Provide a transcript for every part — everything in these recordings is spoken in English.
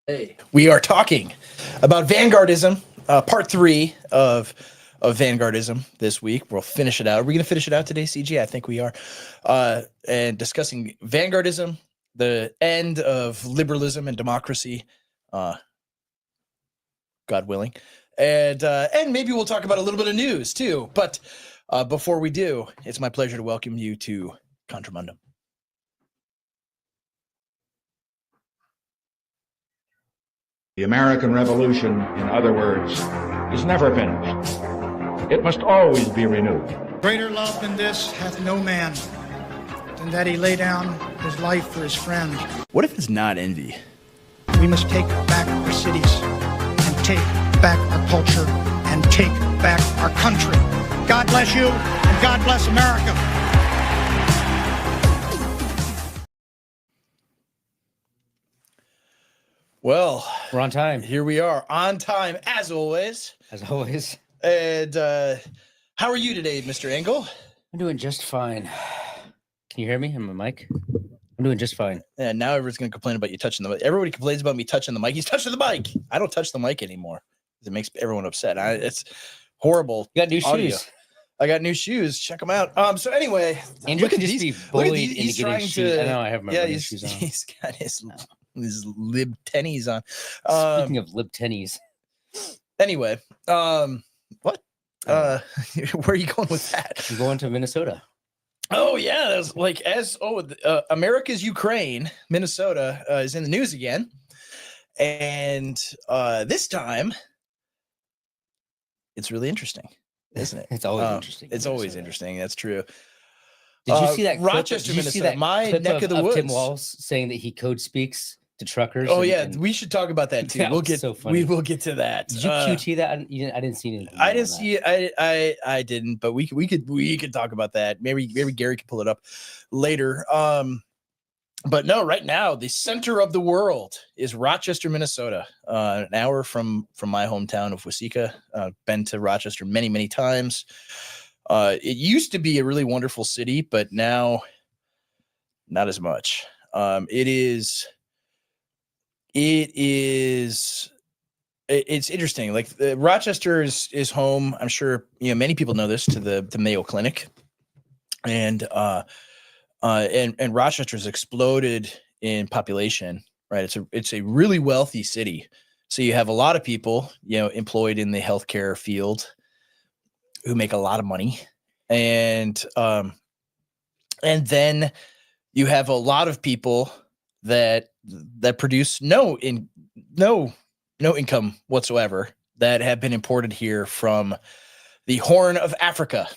Hey, we are talking about Vanguardism, part 3 of Vanguardism this week. We'll finish it out. Are we going to finish it out today, CG? I think we are. And discussing Vanguardism, the end of liberalism and democracy, God willing. And maybe we'll talk about a little bit of news too. But before we do, it's my pleasure to welcome you to Contramundum. The American Revolution, in other words, is never finished. It must always be renewed. Greater love than this hath no man, than that he lay down his life for his friend. What if it's not envy? We must take back our cities, and take back our culture, and take back our country. God bless you, and God bless America. Well, we're on time. Here we are, on time, as always. As always. And how are you today, Mr. Engel? I'm doing just fine. Can you hear me on my mic? I'm doing just fine. Yeah, now everyone's going to complain about you touching the mic. Everybody complains about me touching the mic. He's touching the mic. I don't touch the mic anymore. It makes everyone upset. It's horrible. You got new audio. Shoes. I got new shoes. Check them out. So anyway, Andrew can just be bullied into he's getting shoes. I know. I have my running shoes on. He's got his lib tennies on. Speaking of lib tennies. Anyway, what? Where are you going with that? I'm going to Minnesota. Oh yeah, that's like America's Ukraine, Minnesota is in the news again, and this time it's really interesting, isn't it? It's always interesting. It's always interesting. That's true. Did you see that Rochester, Minnesota, my neck of the woods? Tim Walz saying that he code speaks to truckers. Oh yeah, we should talk about that too. We will get to that. Did you QT that? I didn't see anything. I didn't see it. I didn't, but we could talk about that. Maybe Gary could pull it up later. But no, right now the center of the world is Rochester, Minnesota. An hour from my hometown of Waseca. Been to Rochester many times. It used to be a really wonderful city, but now not as much. It's interesting. Like Rochester is home. I'm sure many people know this, to the Mayo Clinic, and Rochester's exploded in population. Right, it's a really wealthy city. So you have a lot of people employed in the healthcare field who make a lot of money, and then you have a lot of people that produce no income whatsoever, that have been imported here from the Horn of Africa,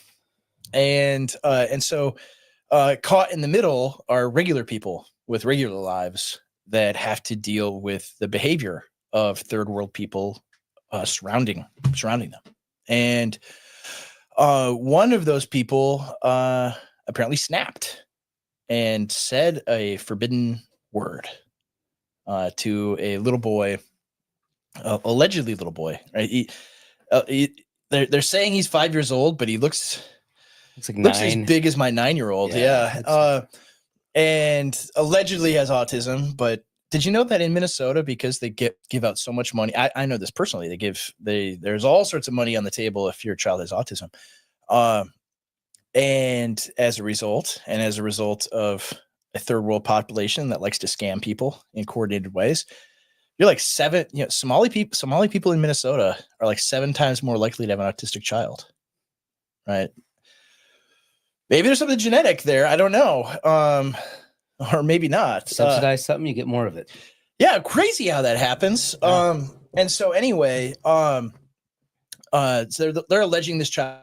and so caught in the middle are regular people with regular lives that have to deal with the behavior of third world people surrounding them. And one of those people apparently snapped and said a forbidden word to a little boy, allegedly little boy. Right? They're saying he's 5 years old, but he looks as big as my 9-year-old. Yeah. And allegedly has autism. But did you know that in Minnesota, because they give out so much money, I know this personally, there's all sorts of money on the table if your child has autism. And as a result of a third world population that likes to scam people in coordinated ways, you're like Somali people in Minnesota are like 7 times more likely to have an autistic child. Right. Maybe there's something genetic there. I don't know. Or maybe not. Subsidize something, you get more of it. Yeah. Crazy how that happens. Yeah. And so anyway, so they're alleging this child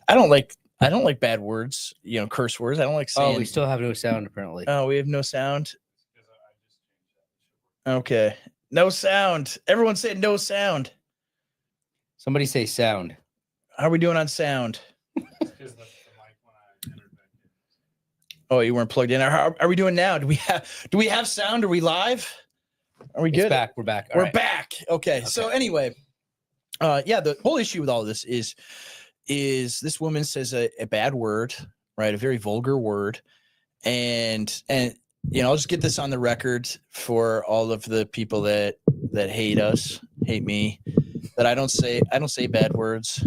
I don't like bad words, curse words. I don't like saying. Oh, we still have no sound apparently. Oh, we have no sound. Okay. No sound. Everyone say no sound. Somebody say sound. How are we doing on sound? Oh, you weren't plugged in. How are we doing now? Do we have sound? Are we live? Are we good? It's back. We're back. All We're right. back. Okay. So anyway, the whole issue with all of this is this woman says a bad word, right? A very vulgar word. And I'll just get this on the record for all of the people that hate us, hate me, that I don't say bad words.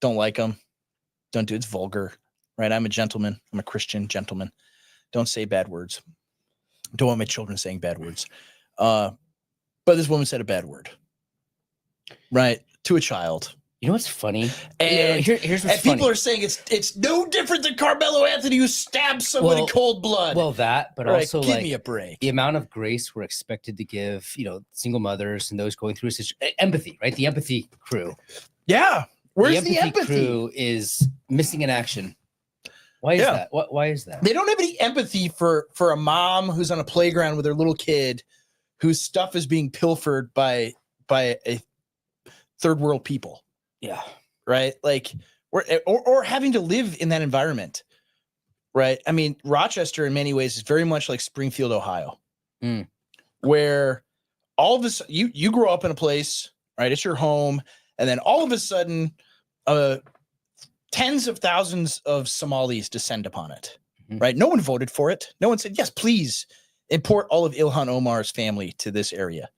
Don't like them. Don't do it. It's vulgar, right? I'm a gentleman. I'm a Christian gentleman. Don't say bad words. Don't want my children saying bad words. But this woman said a bad word, right, to a child. You know what's funny? And here's what's people funny. are saying it's no different than Carmelo Anthony who stabbed someone in cold blood. Well, that, but Right, also give me a break. the amount of grace we're expected to give, single mothers and those going through such empathy, right? The empathy crew. Yeah, where's the empathy? Crew is missing in action. Why is that? Why is that? They don't have any empathy for a mom who's on a playground with her little kid, whose stuff is being pilfered by a third world people. Yeah. Right. Like, or having to live in that environment. Right. I mean, Rochester in many ways is very much like Springfield, Ohio, where all of this, you grow up in a place, right? It's your home. And then all of a sudden, tens of thousands of Somalis descend upon it. Right. No one voted for it. No one said, yes, please import all of Ilhan Omar's family to this area.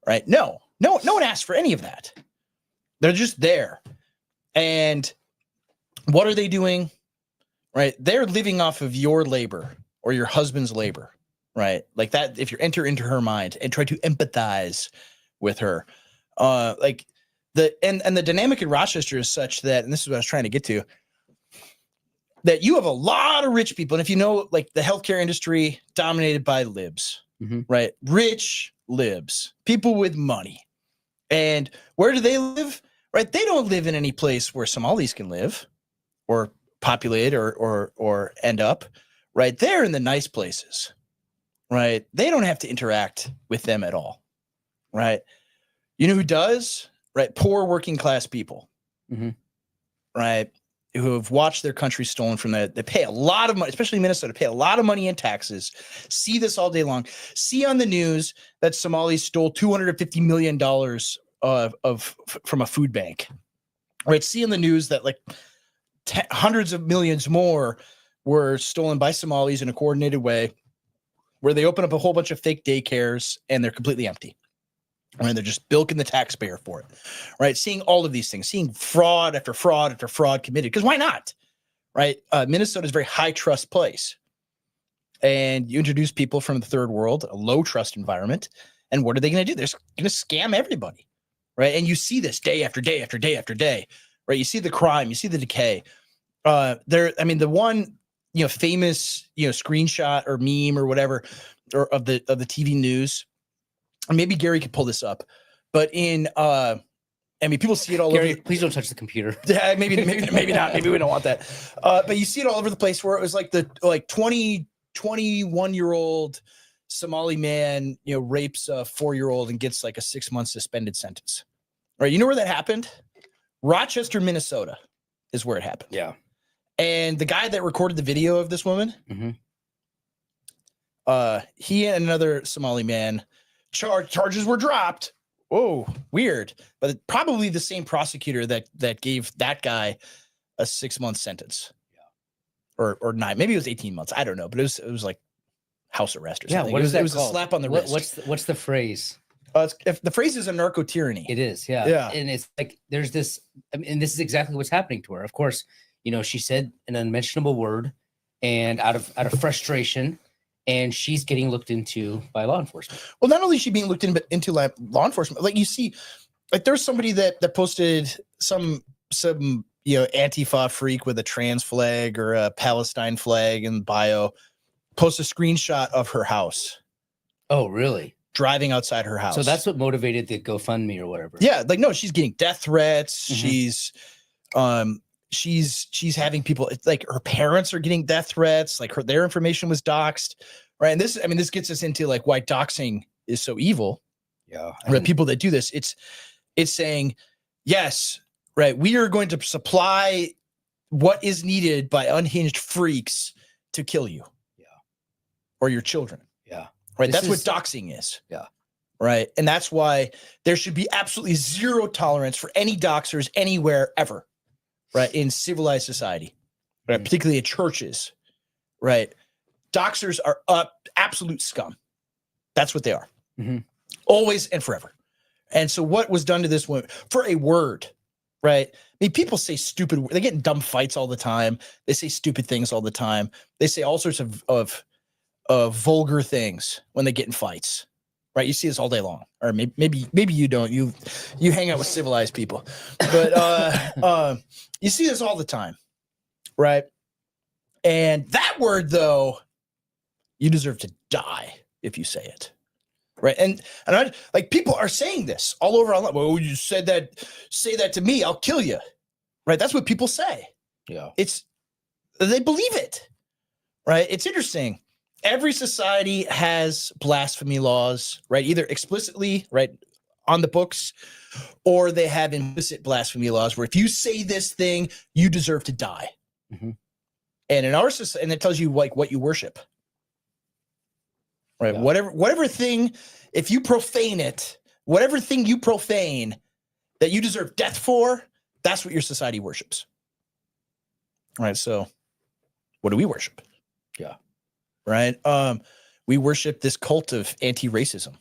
Right. No one asked for any of that. They're just there. And what are they doing? Right. They're living off of your labor or your husband's labor. Right. Like that. If you enter into her mind and try to empathize with her, the dynamic in Rochester is such that, and this is what I was trying to get to, that you have a lot of rich people. And if you know, like the healthcare industry dominated by libs, right? Rich libs, people with money. And where do they live? Right. They don't live in any place where Somalis can live or populate or end up. Right. They're in the nice places. Right. They don't have to interact with them at all. Right. You know who does? Right. Poor working class people. Right. Who have watched their country stolen from them. They pay a lot of money, especially in Minnesota, pay a lot of money in taxes, see this all day long, see on the news that Somalis stole $250 million from a food bank, right? See in the news that like hundreds of millions more were stolen by Somalis in a coordinated way, where they open up a whole bunch of fake daycares and they're completely empty. And they're just bilking the taxpayer for it, right? Seeing all of these things, seeing fraud after fraud after fraud committed, because why not, right? Minnesota is a very high trust place. And you introduce people from the third world, a low trust environment, and what are they going to do? They're going to scam everybody, right? And you see this day after day after day after day, right? You see the crime, you see the decay. The one, famous, screenshot or meme or whatever, or of the TV news. Maybe Gary could pull this up, but people see it all Gary, over. Please don't touch the computer. Yeah, maybe not. Maybe we don't want that. But you see it all over the place where it was like the 21-year-old Somali man, rapes a 4-year-old and gets like a 6-month suspended sentence. Right? You know where that happened? Rochester, Minnesota is where it happened. Yeah. And the guy that recorded the video of this woman, he and another Somali man, charges were dropped. Whoa, weird. But probably the same prosecutor that gave that guy a 6-month sentence. Yeah. Or 9. Maybe it was 18 months. I don't know. But it was like house arrest or something. Yeah, what is that? It was a slap on the wrist. What's the phrase? If the phrase is a narco tyranny. It is, yeah. Yeah. And it's like there's this, and this is exactly what's happening to her. Of course, she said an unmentionable word, and out of frustration, and she's getting looked into by law enforcement. Well, not only is she being looked into law enforcement, like you see, like there's somebody that posted some Antifa freak with a trans flag or a Palestine flag in bio, post a screenshot of her house. Oh, really? Driving outside her house. So that's what motivated the GoFundMe or whatever. Yeah, like no, she's getting death threats. She's she's having people, it's like her parents are getting death threats, like their information was doxed, right? And this gets us into like why doxing is so evil. Yeah. Right? People that do this, it's saying, yes, right, we are going to supply what is needed by unhinged freaks to kill you. Yeah. Or your children. Yeah. Right. That's what doxing is. Yeah. Right. And that's why there should be absolutely zero tolerance for any doxers anywhere ever. Right. In civilized society. Right. Mm-hmm. Particularly in churches. Right. Doxers are absolute scum. That's what they are. Mm-hmm. Always and forever. And so what was done to this woman for a word, right? I mean, people say stupid, they get in dumb fights all the time. They say stupid things all the time. They say all sorts of vulgar things when they get in fights, right? You see this all day long, or maybe you don't, you hang out with civilized people, but you see this all the time, right? And that word though, you deserve to die if you say it. Right. And I, like, people are saying this all over online. Well, you said that, say that to me, I'll kill you. Right. That's what people say. Yeah. They believe it. Right. It's interesting. Every society has blasphemy laws, right? Either explicitly, right, on the books, or they have implicit blasphemy laws where if you say this thing, you deserve to die. Mm-hmm. And in our society, and it tells you like what you worship. Right. Yeah. Whatever thing, if you profane it, whatever thing you profane that you deserve death for, that's what your society worships. All right. So what do we worship? Yeah. Right. We worship this cult of anti-racism.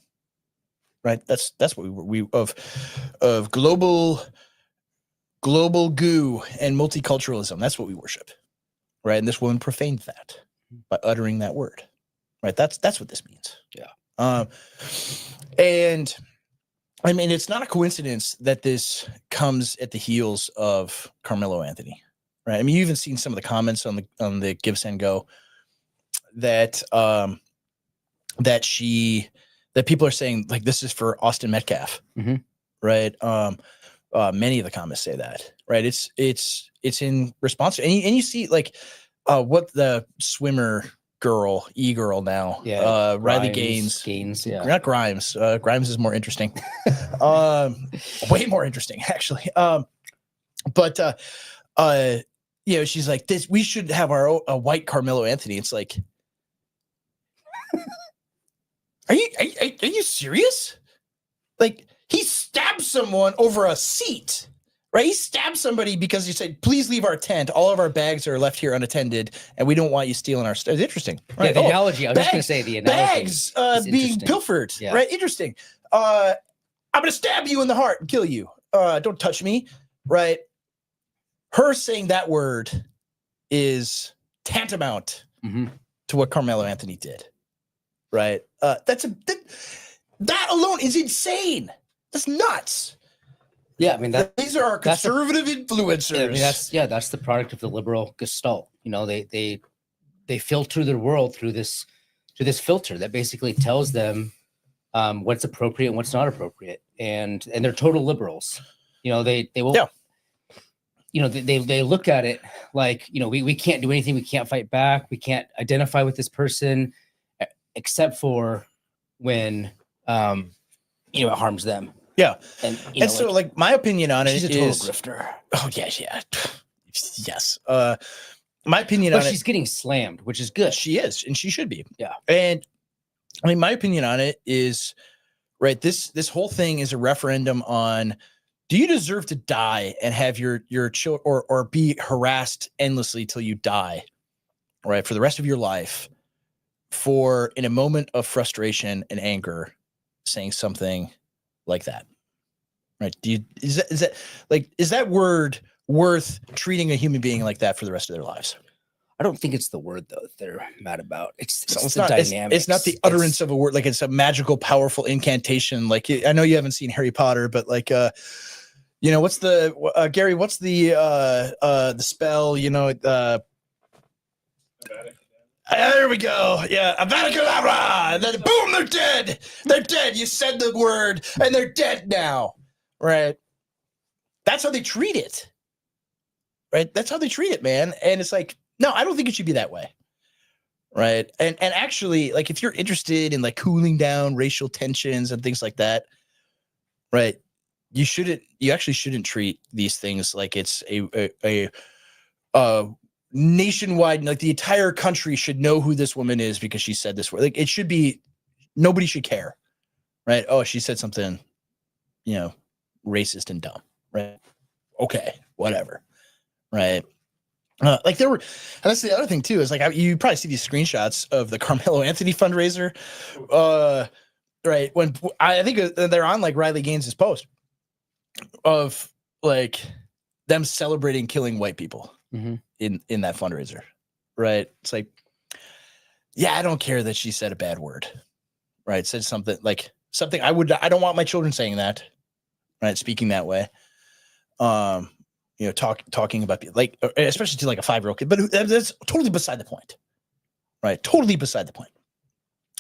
Right. That's what we of global goo and multiculturalism. That's what we worship. Right. And this woman profaned that by uttering that word. Right. That's what this means. Yeah. And I mean, it's not a coincidence that this comes at the heels of Carmelo Anthony. Right. I mean, you even seen some of the comments on the Give Send Go that people are saying like this is for Austin Metcalf. Mm-hmm. Right. Many of the comments say that. Right. It's in response to, and you see like what the swimmer girl, e-girl now, yeah, Riley Gaines, yeah, not Grimes. Grimes is more interesting, way more interesting actually. But you know, she's like this. We should have a white Carmelo Anthony. It's like, are you serious? Like he stabbed someone over a seat. Right, he stabbed somebody because he said, "Please leave our tent. All of our bags are left here unattended, and we don't want you stealing our stuff." It's interesting. Right? Yeah, the analogy. I was just going to say the analogy. Bags being pilfered. Yeah. Right, interesting. I'm going to stab you in the heart and kill you. Don't touch me. Right. Her saying that word is tantamount to what Carmelo Anthony did. Right. That alone is insane. That's nuts. Yeah, I mean these are our conservative influencers. I mean, that's the product of the liberal gestalt. You know, they filter their world through this filter that basically tells them what's appropriate and what's not appropriate, and they're total liberals. You know, they will. Yeah. You know, they look at it like, you know, we can't do anything, we can't fight back, we can't identify with this person, except for when you know, it harms them. Yeah. And so like my opinion on it is she's a total grifter. Oh yeah. Yes. My opinion on it. But she's getting slammed, which is good. She is, and she should be. Yeah. And I mean, my opinion on it is, right, this whole thing is a referendum on, do you deserve to die and have your children or be harassed endlessly till you die, right, for the rest of your life, for in a moment of frustration and anger saying something like that, right? Is that word worth treating a human being like that for the rest of their lives? I don't think it's the word though that they're mad about. It's the not dynamics. It's not the utterance of a word, like it's a magical, powerful incantation. Like I know you haven't seen Harry Potter, but like you know, what's the Gary? What's the spell? You know, there we go. Yeah, Avada, and then boom, they're dead. They're dead. You said the word, and they're dead now. Right? That's how they treat it. right? That's how they treat it, man. And it's like, no, I don't think it should be that way. Right. And actually, like, if you're interested in like cooling down racial tensions and things like that, right, you actually shouldn't treat these things like it's a nationwide, like the entire country should know who this woman is because she said this word. Like, it should be, nobody should care. Right. Oh, she said something, racist and dumb. Right. Okay, whatever. Right. Like there were, and that's the other thing too, is like, you probably see these screenshots of the Carmelo Anthony fundraiser. Right. When I think they're on like Riley Gaines's post of like them celebrating killing white people in that fundraiser. Right. It's like, yeah, I don't care that she said a bad word. Right. Said something I don't want my children saying that. Right. Speaking that way. Talking about like, especially to like a 5-year-old kid, but that's totally beside the point. Right. Totally beside the point.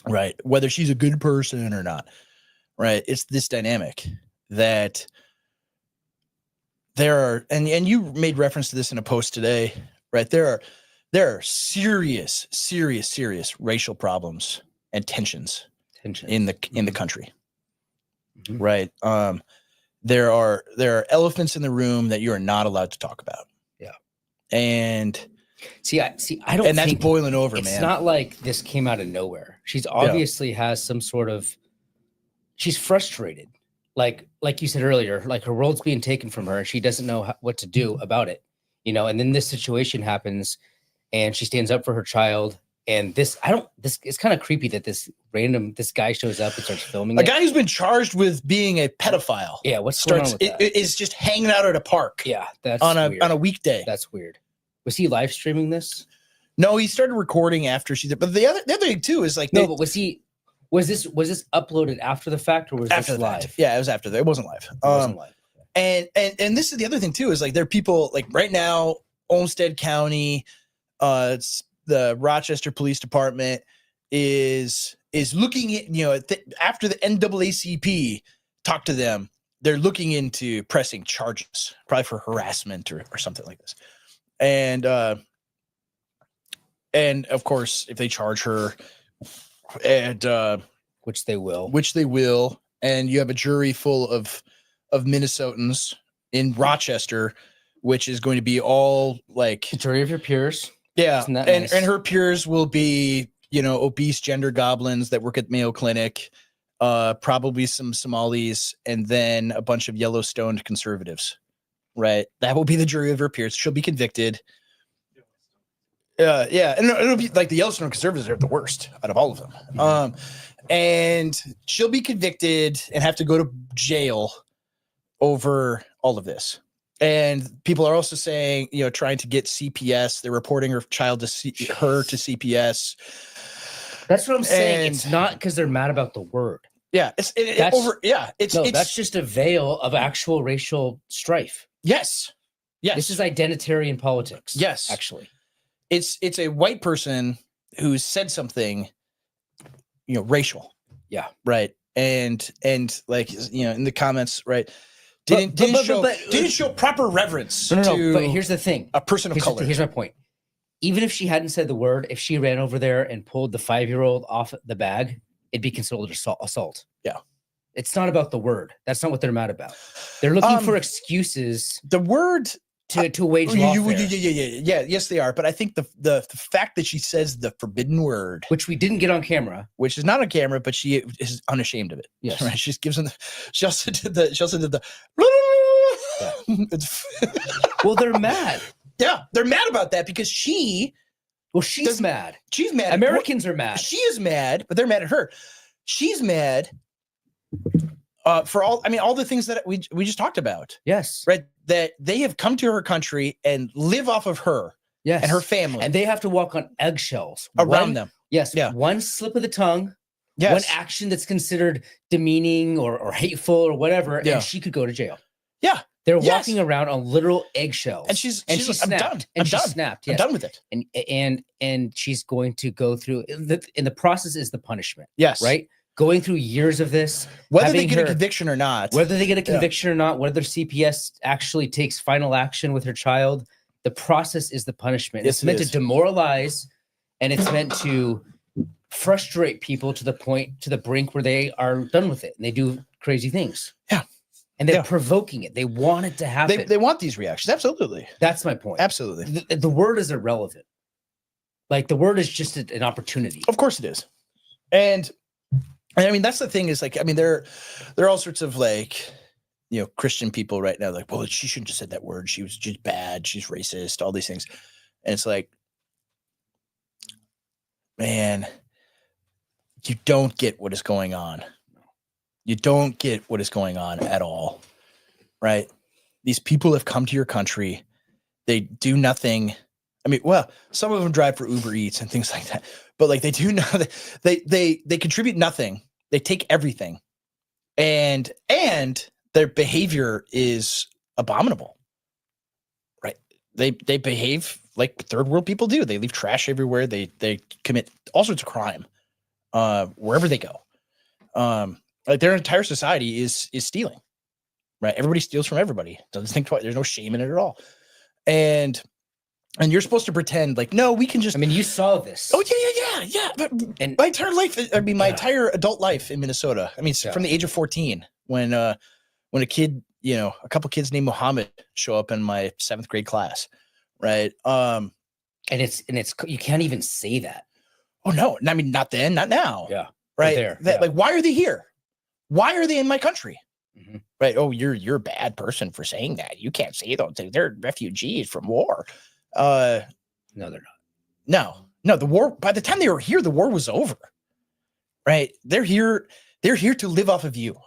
Right. Whether she's a good person or not. Right. It's this dynamic that there are, and you made reference to this in a post today, right? There are serious racial problems and tensions in the country. Right. There are elephants in the room that you are not allowed to talk about. Yeah. And I don't, and that's boiling over, it's man. It's not like this came out of nowhere. She's obviously has some sort of, she's frustrated. Like you said earlier, like her world's being taken from her and she doesn't know what to do about it, and then this situation happens and she stands up for her child. And it's kind of creepy that this guy shows up and starts filming a guy who's been charged with being a pedophile. Yeah. What's going on with that? Is just hanging out at a park. Yeah. That's on weird. a weekday. That's weird. Was he live streaming this? No, he started recording after she did. But the other thing too is like, but was this uploaded after the fact or was this live? Fact. Yeah, it was after that. It wasn't live. It wasn't live. And this is the other thing too, is like there are people like right now, Olmsted County, it's the Rochester Police Department is looking at, after the NAACP talked to them, they're looking into pressing charges, probably for harassment or something like this. And of course, if they charge her, and which they will, and you have a jury full of Minnesotans in Rochester, which is going to be all like a jury of your peers. Yeah, and her peers will be, obese gender goblins that work at Mayo Clinic, probably some Somalis, and then a bunch of Yellowstone conservatives. Right, that will be the jury of her peers. She'll be convicted. Yeah, and it'll be like the Yellowstone conservatives are the worst out of all of them. And she'll be convicted and have to go to jail over all of this. And people are also saying, trying to get CPS. They're reporting her child to CPS. That's what I'm saying. It's not because they're mad about the word. Yeah, that's just a veil of actual racial strife. Yes. This is identitarian politics. Yes, actually, it's a white person who said something, racial. Yeah, right. And like in the comments, right. Didn't show proper reverence. No. But here's the thing: a person of color. Here's my point. Even if she hadn't said the word, if she ran over there and pulled the 5-year-old off the bag, it'd be considered assault. Yeah, it's not about the word. That's not what they're mad about. They're looking for excuses. The word to wage lawfare. Yeah. Yes, they are. But I think the fact that she says the forbidden word, which we didn't get on camera, which is not on camera, but she is unashamed of it. Yes, right. She gives them. She also did the. Yeah. Well, they're mad. Yeah, they're mad about that because she's mad. She's mad. Americans are mad. She is mad, but they're mad at her. She's mad for all the things that we just talked about. Yes. Right. That they have come to her country and live off of her. Yes. And her family. And they have to walk on eggshells around them. Yes. Yeah. One slip of the tongue. Yes. One action that's considered demeaning or hateful or whatever. Yeah. And she could go to jail. Yeah. They're walking around on literal eggshells. And she snapped. I'm done. And she snapped. Yes. I'm done with it. And she's going to go through in the process is the punishment. Yes. Right? Going through years of this. Whether they get a conviction or not. Whether they get a conviction or not, whether CPS actually takes final action with her child, The process is the punishment. Yes, It's meant it to is. demoralize, and it's meant to frustrate people to the brink where they are done with it and they do crazy things. Yeah. And they're Yeah. provoking it. They want it to happen. They want these reactions. Absolutely. That's my point. Absolutely. The word is irrelevant. Like the word is just an opportunity. Of course it is. And I mean, that's the thing is like, I mean, there are all sorts of like, Christian people right now, like, well, she shouldn't have said that word. She was just bad. She's racist, all these things. And it's like, man, you don't get what is going on. You don't get what is going on at all, right? These people have come to your country. They do nothing. I mean, well, some of them drive for Uber Eats and things like that, but like they do nothing. They contribute nothing. They take everything, and their behavior is abominable, right? They behave like third world people do. They leave trash everywhere. They commit all sorts of crime wherever they go. Like their entire society is stealing, right? Everybody steals from everybody. Doesn't think twice. There's no shame in it at all. And you're supposed to pretend like, no, we can just. I mean, you saw this. Oh yeah. But And my entire life, my entire adult life in Minnesota. I mean, Yeah. from the age of 14, when a kid, a couple kids named Muhammad show up in my 7th grade class, right? and it's you can't even say that. Oh no, I mean, not then, not now. Yeah. Right. there, That, yeah. Like, why are they here? Why are they in my country? Mhm. Right. Oh, you're a bad person for saying that. You can't say those things. They're refugees from war. No, they're not. No, the war, by the time they were here, the war was over. Right. They're here to live off of you.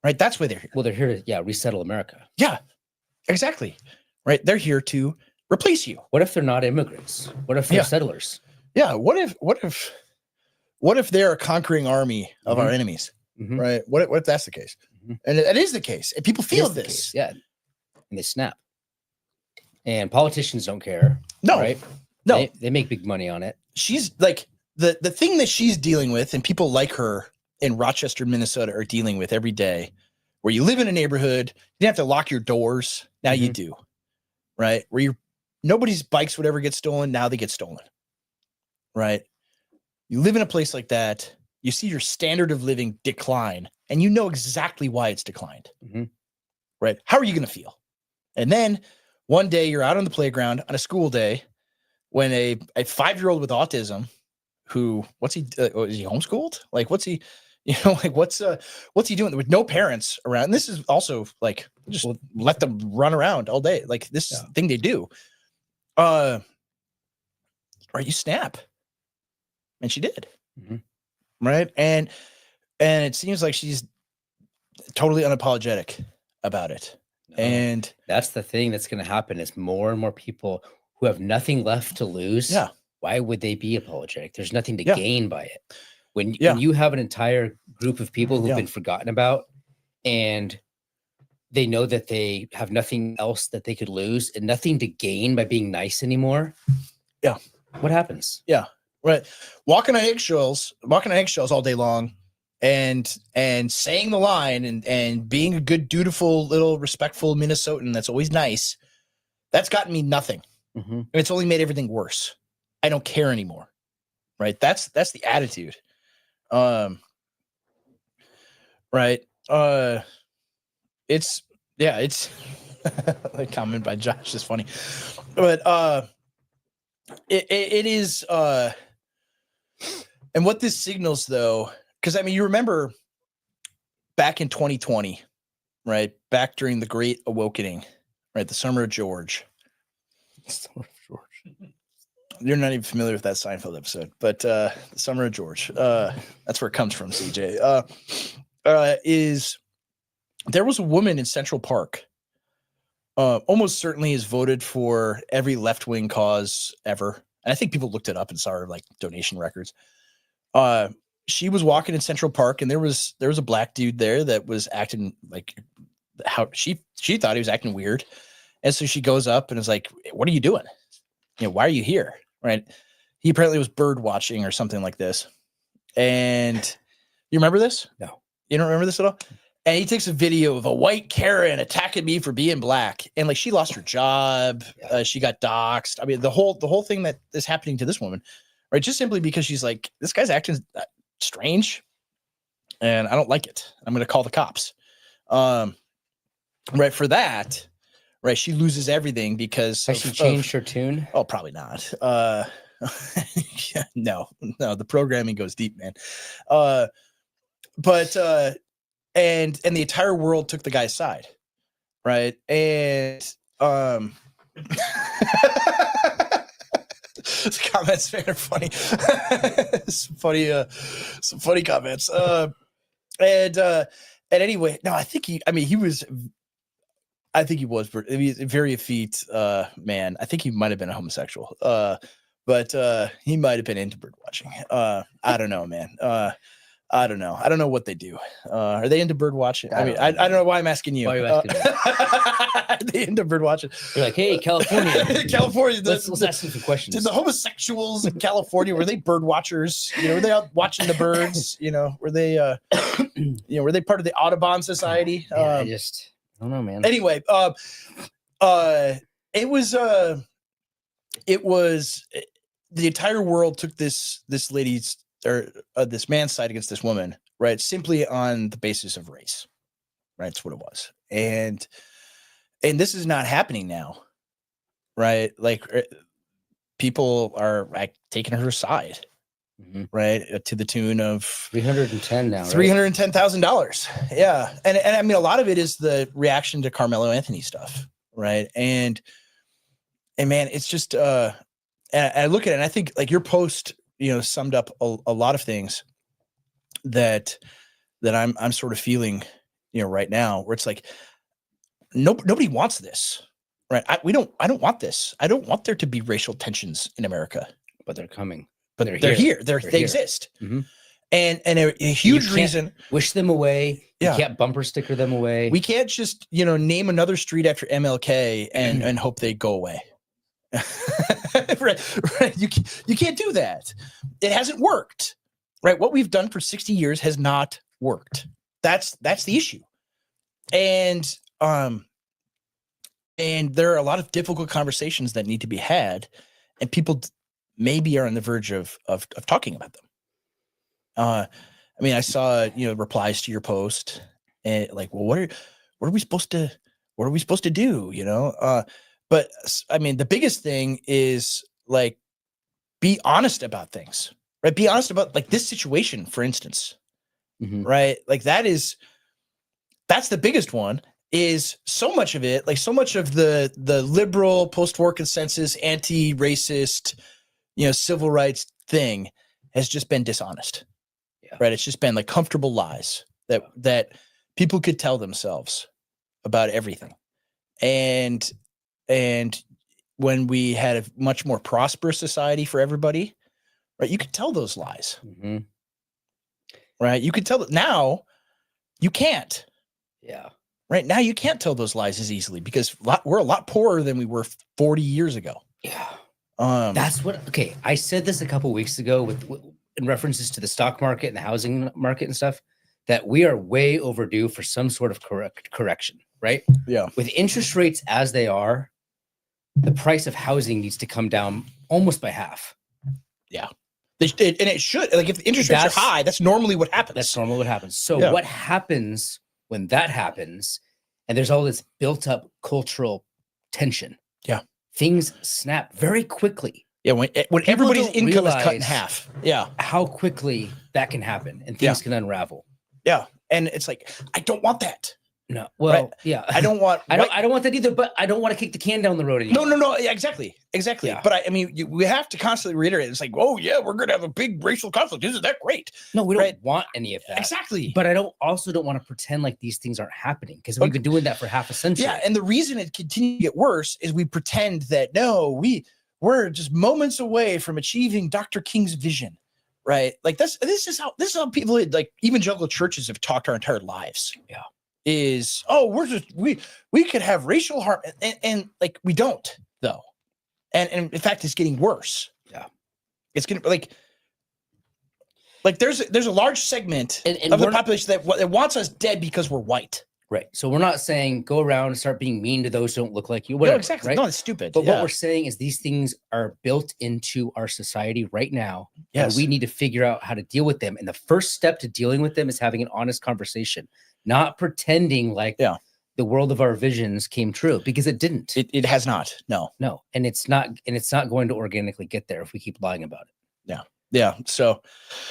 Right. That's why they're here. Well, they're here to resettle America. Yeah, exactly. Right. They're here to replace you. What if they're not immigrants? What if they're Yeah. settlers? Yeah. What if they're a conquering army of our enemies? Mhm. Right. What if that's the case? Mhm. And it is the case. And people feel Is the this. case, yeah, and they snap. And politicians don't care. No, right? no. They make big money on it. She's like the thing that she's dealing with, and people like her in Rochester, Minnesota, are dealing with every day, where you live in a neighborhood, you didn't have to lock your doors. Now you do, right? Where nobody's bikes would ever get stolen. Now they get stolen, right? You live in a place like that. You see your standard of living decline, and you know exactly why it's declined, right? How are you going to feel? And then one day you're out on the playground on a school day when a 5-year-old with autism, what's he? Is he homeschooled? Like, what's he? Like what's he doing with no parents around? And this is also like just let them run around all day. Like this is the thing they do. Right, you snap, and she did. Right, and it seems like she's totally unapologetic about it. And that's the thing that's going to happen is more and more people who have nothing left to lose. Yeah. Why would they be apologetic? There's nothing to Yeah. gain by it. When Yeah. you have an entire group of people who've Yeah. been forgotten about and they know that they have nothing else that they could lose and nothing to gain by being nice anymore. Yeah. What happens? Yeah. Right. Walking on eggshells all day long and saying the line and being a good, dutiful, little respectful Minnesotan that's always nice. That's gotten me nothing. And it's only made everything worse. I don't care anymore. Right. That's the attitude. Right. It's like comment by Josh is funny, but it is and what this signals though, because I mean you remember back in 2020, right, back during the Great Awakening, right, the Summer of George. You're not even familiar with that Seinfeld episode, but the Summer of George, that's where it comes from, CJ. Is there was a woman in Central Park, almost certainly has voted for every left-wing cause ever. And I think people looked it up and saw her like donation records. She was walking in Central Park and there was a black dude there that was acting like how she thought he was acting weird. And so she goes up and is like, "What are you doing? Why are you here?" Right. He apparently was bird watching or something like this. And you remember this? No. You don't remember this at all? And he takes a video of a white Karen attacking me for being black, and like she lost her job, she got doxxed. I mean, the whole thing that is happening to this woman, right? Just simply because she's like, this guy's acting strange, and I don't like it. I'm going to call the cops. Right, for that, right? She loses everything because Has she changed her tune? Oh, probably not. No, the programming goes deep, man. But and the entire world took the guy's side, right? And these comments, man, are funny. some funny comments. And anyway, no, I think he was a very effete man. I think he might have been a homosexual. But he might have been into bird watching. I don't know, man. I don't know. I don't know what they do. Are they into bird watching? I don't know why I'm asking you. Why are you asking are they into bird watching? You're like, hey, California. California. Let's ask you some questions. Did the homosexuals in California, were they bird watchers? Were they out watching the birds? Were they were they part of the Audubon Society? Yeah, I don't know, man. Anyway, it was the entire world took this lady's or this man's side against this woman, right? Simply on the basis of race, right? That's what it was. And this is not happening now, right? Like people are like taking her side, right? To the tune of 310 now, right? $310,000. Yeah. And I mean, a lot of it is the reaction to Carmelo Anthony stuff, right? And man, it's just, and I look at it and I think like your post, summed up a lot of things that I'm sort of feeling, right now, where it's like, nobody wants this, right? I don't want this. I don't want there to be racial tensions in America, but they're coming. But they're here. They exist. Mm-hmm. And a huge reason. Wish them away. Yeah. You can't bumper sticker them away. We can't just, name another street after MLK and hope they go away. right. You can't do that. It hasn't worked, right? What we've done for 60 years has not worked. That's the issue. And there are a lot of difficult conversations that need to be had, and people maybe are on the verge of talking about them. I mean, I saw, replies to your post and like, well, what are we supposed to do? But I mean, the biggest thing is like, be honest about things, right? Be honest about like this situation, for instance, right? Like that's the biggest one. Is so much of it, like so much of the liberal post-war consensus, anti-racist, civil rights thing has just been dishonest, right? It's just been like comfortable lies that people could tell themselves about everything. And when we had a much more prosperous society for everybody, right? You could tell those lies, right? You could tell that. Now you can't. Yeah. Right now, you can't tell those lies as easily because we're a lot poorer than we were 40 years ago. Yeah. That's what, okay. I said this a couple of weeks ago in references to the stock market and the housing market and stuff, that we are way overdue for some sort of correction, right? Yeah. With interest rates as they are, the price of housing needs to come down almost by half. Yeah. And it should. Like if the interest rates are high, that's normally what happens. That's normally what happens. So what happens when that happens, and there's all this built up cultural tension. Yeah. Things snap very quickly. Yeah. When everybody's income is cut in half. Yeah. How quickly that can happen and things can unravel. Yeah. And it's like, I don't want that. No. Well, right? Yeah. I don't want that either, but I don't want to kick the can down the road anymore. No. Yeah, exactly. Yeah. But I mean, we have to constantly reiterate. It's like, oh yeah, we're going to have a big racial conflict. Isn't that great? No, we don't want any of that. Exactly. But I don't want to pretend like these things aren't happening because we've been doing that for half a century. Yeah. And the reason it continues to get worse is we pretend that we're just moments away from achieving Dr. King's vision. Right. Like this is how people like evangelical churches have talked our entire lives. Yeah. Is we could have racial harm and like we don't though, and in fact it's getting worse. Yeah, it's gonna like Like there's a large segment And of the we're- population that wants us dead because we're white. Right. So we're not saying go around and start being mean to those who don't look like you. No, Whatever, exactly. Right? No, it's stupid. But yeah. what we're saying is these things are built into our society right now. Yes. And we need to figure out how to deal with them. And the first step to dealing with them is having an honest conversation, not pretending like the world of our visions came true, because it didn't. It has not. No. And it's not going to organically get there if we keep lying about it. Yeah. So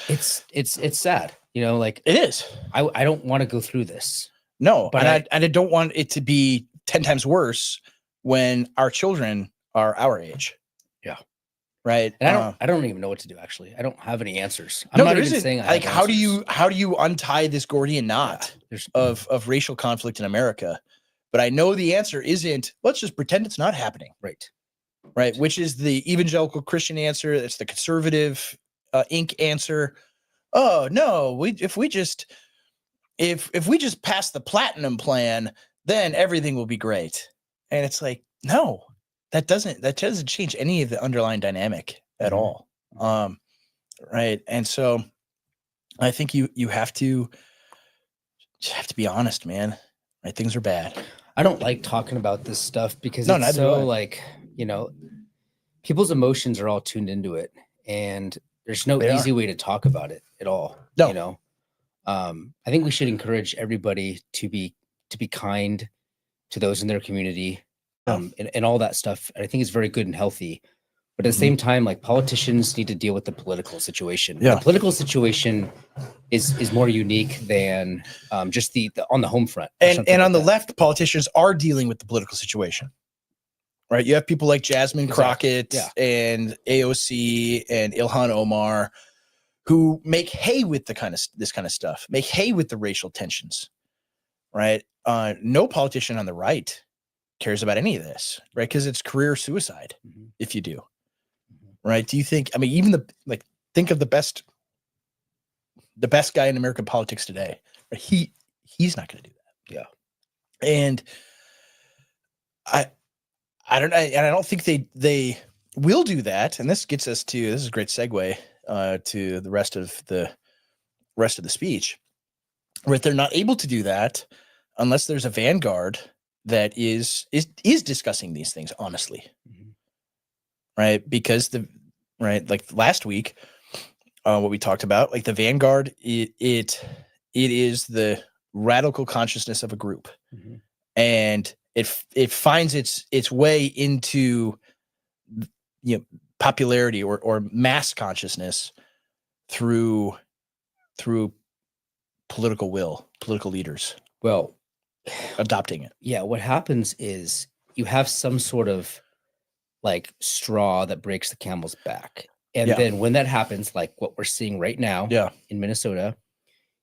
It's sad. Like it is. I don't want to go through this. No, But and I don't want it to be 10 times worse when our children are our age. Yeah. Right. And I don't even know what to do. Actually, I don't have any answers. I'm No, not there even isn't. saying I Like, have how do answers. you untie this Gordian knot There's of racial conflict in America? But I know the answer isn't, let's just pretend it's not happening. Right. Which is the evangelical Christian answer. It's the conservative Inc. answer. Oh no, if we just pass the platinum plan, then everything will be great. And it's like, no, that doesn't change any of the underlying dynamic at all. Right. And so I think you have to be honest, man. Right. Things are bad. I don't like talking about this stuff because No, it's neither do I. so like, people's emotions are all tuned into it, and there's no They easy way to talk about it at all. No. I think we should encourage everybody to be kind to those in their community, and all that stuff. I think it's very good and healthy. But at the same time, like, politicians need to deal with the political situation. Yeah. The political situation is more unique than just the on the home front. or And something on like the that. left, politicians are dealing with the political situation. Right. You have people like Jasmine Exactly. Crockett and AOC and Ilhan Omar who make hay with this kind of stuff, make hay with the racial tensions. Right. No politician on the right cares about any of this, right? Because it's career suicide if you do. Right. Do you think, I mean, even think of the best guy in American politics today. Right? He's not going to do that. Yeah. And I don't think they will do that. And this gets us to, this is a great segue to the rest of the speech. Right. They're not able to do that unless there's a vanguard that is discussing these things honestly. Right. Because like last week, what we talked about, like the vanguard, it is the radical consciousness of a group. And it finds its way into popularity or mass consciousness through political leaders Well, adopting it. yeah, what happens is you have some sort of like straw that breaks the camel's back. And then when that happens, like what we're seeing right now in Minnesota,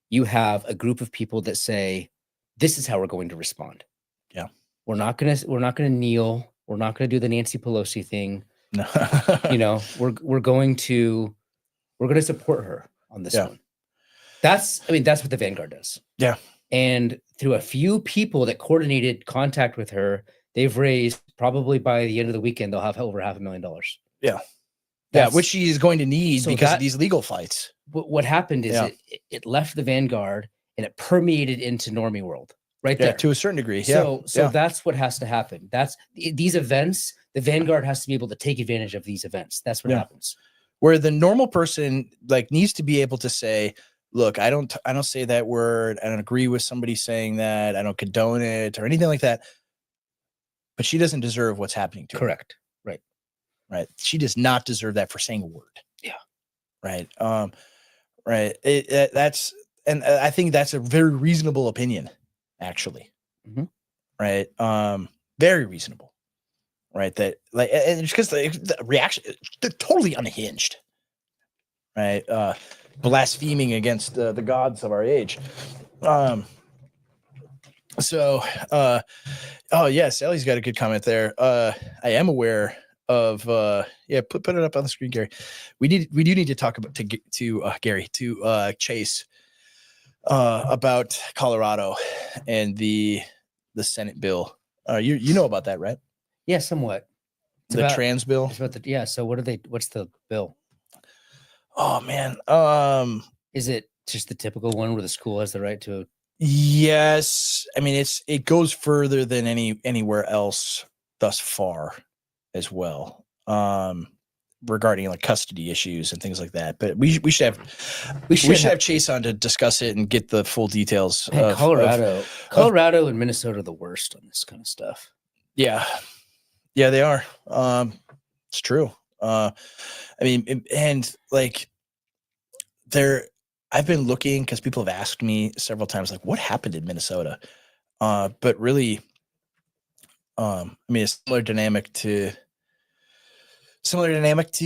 you have a group of people that say, this is how we're going to respond. Yeah. We're not gonna kneel. We're not gonna do the Nancy Pelosi thing. No. We're going to support her on this one. That's what the Vanguard does. Yeah. And through a few people that coordinated contact with her, they've raised, probably by the end of the weekend, they'll have over $500,000. Yeah. Which she is going to need because of these legal fights. What happened is it left the Vanguard and it permeated into normie world right there. To a certain degree. So that's what has to happen. That's these events. The Vanguard has to be able to take advantage of these events. That's what happens. Where the normal person needs to be able to say, look, I don't say that word. I don't agree with somebody saying that. I don't condone it or anything like that. But she doesn't deserve what's happening to her. Correct. Right. She does not deserve that for saying a word. Yeah. Right. Right. And I think that's a very reasonable opinion, actually. Right. Very reasonable. Right. That and it's because the reaction, they're totally unhinged. Right. Blaspheming against the gods of our age. Oh yeah, Sally's got a good comment there. I am aware of put it up on the screen, Gary. We do need to talk about to Chase about Colorado and the Senate bill. You know about that, right? Yeah, somewhat. It's trans bill. It's about what's the bill? Oh man. Is it just the typical one where the school has the right to? Yes, I mean it goes further than anywhere else thus far, as well. Regarding like custody issues and things like that. But we should have Chase on to discuss it and get the full details. Man, Colorado and Minnesota are the worst on this kind of stuff. Yeah, they are. It's true. I mean, and like I've been looking because people have asked me several times, like, what happened in Minnesota? But really, I mean, a similar dynamic to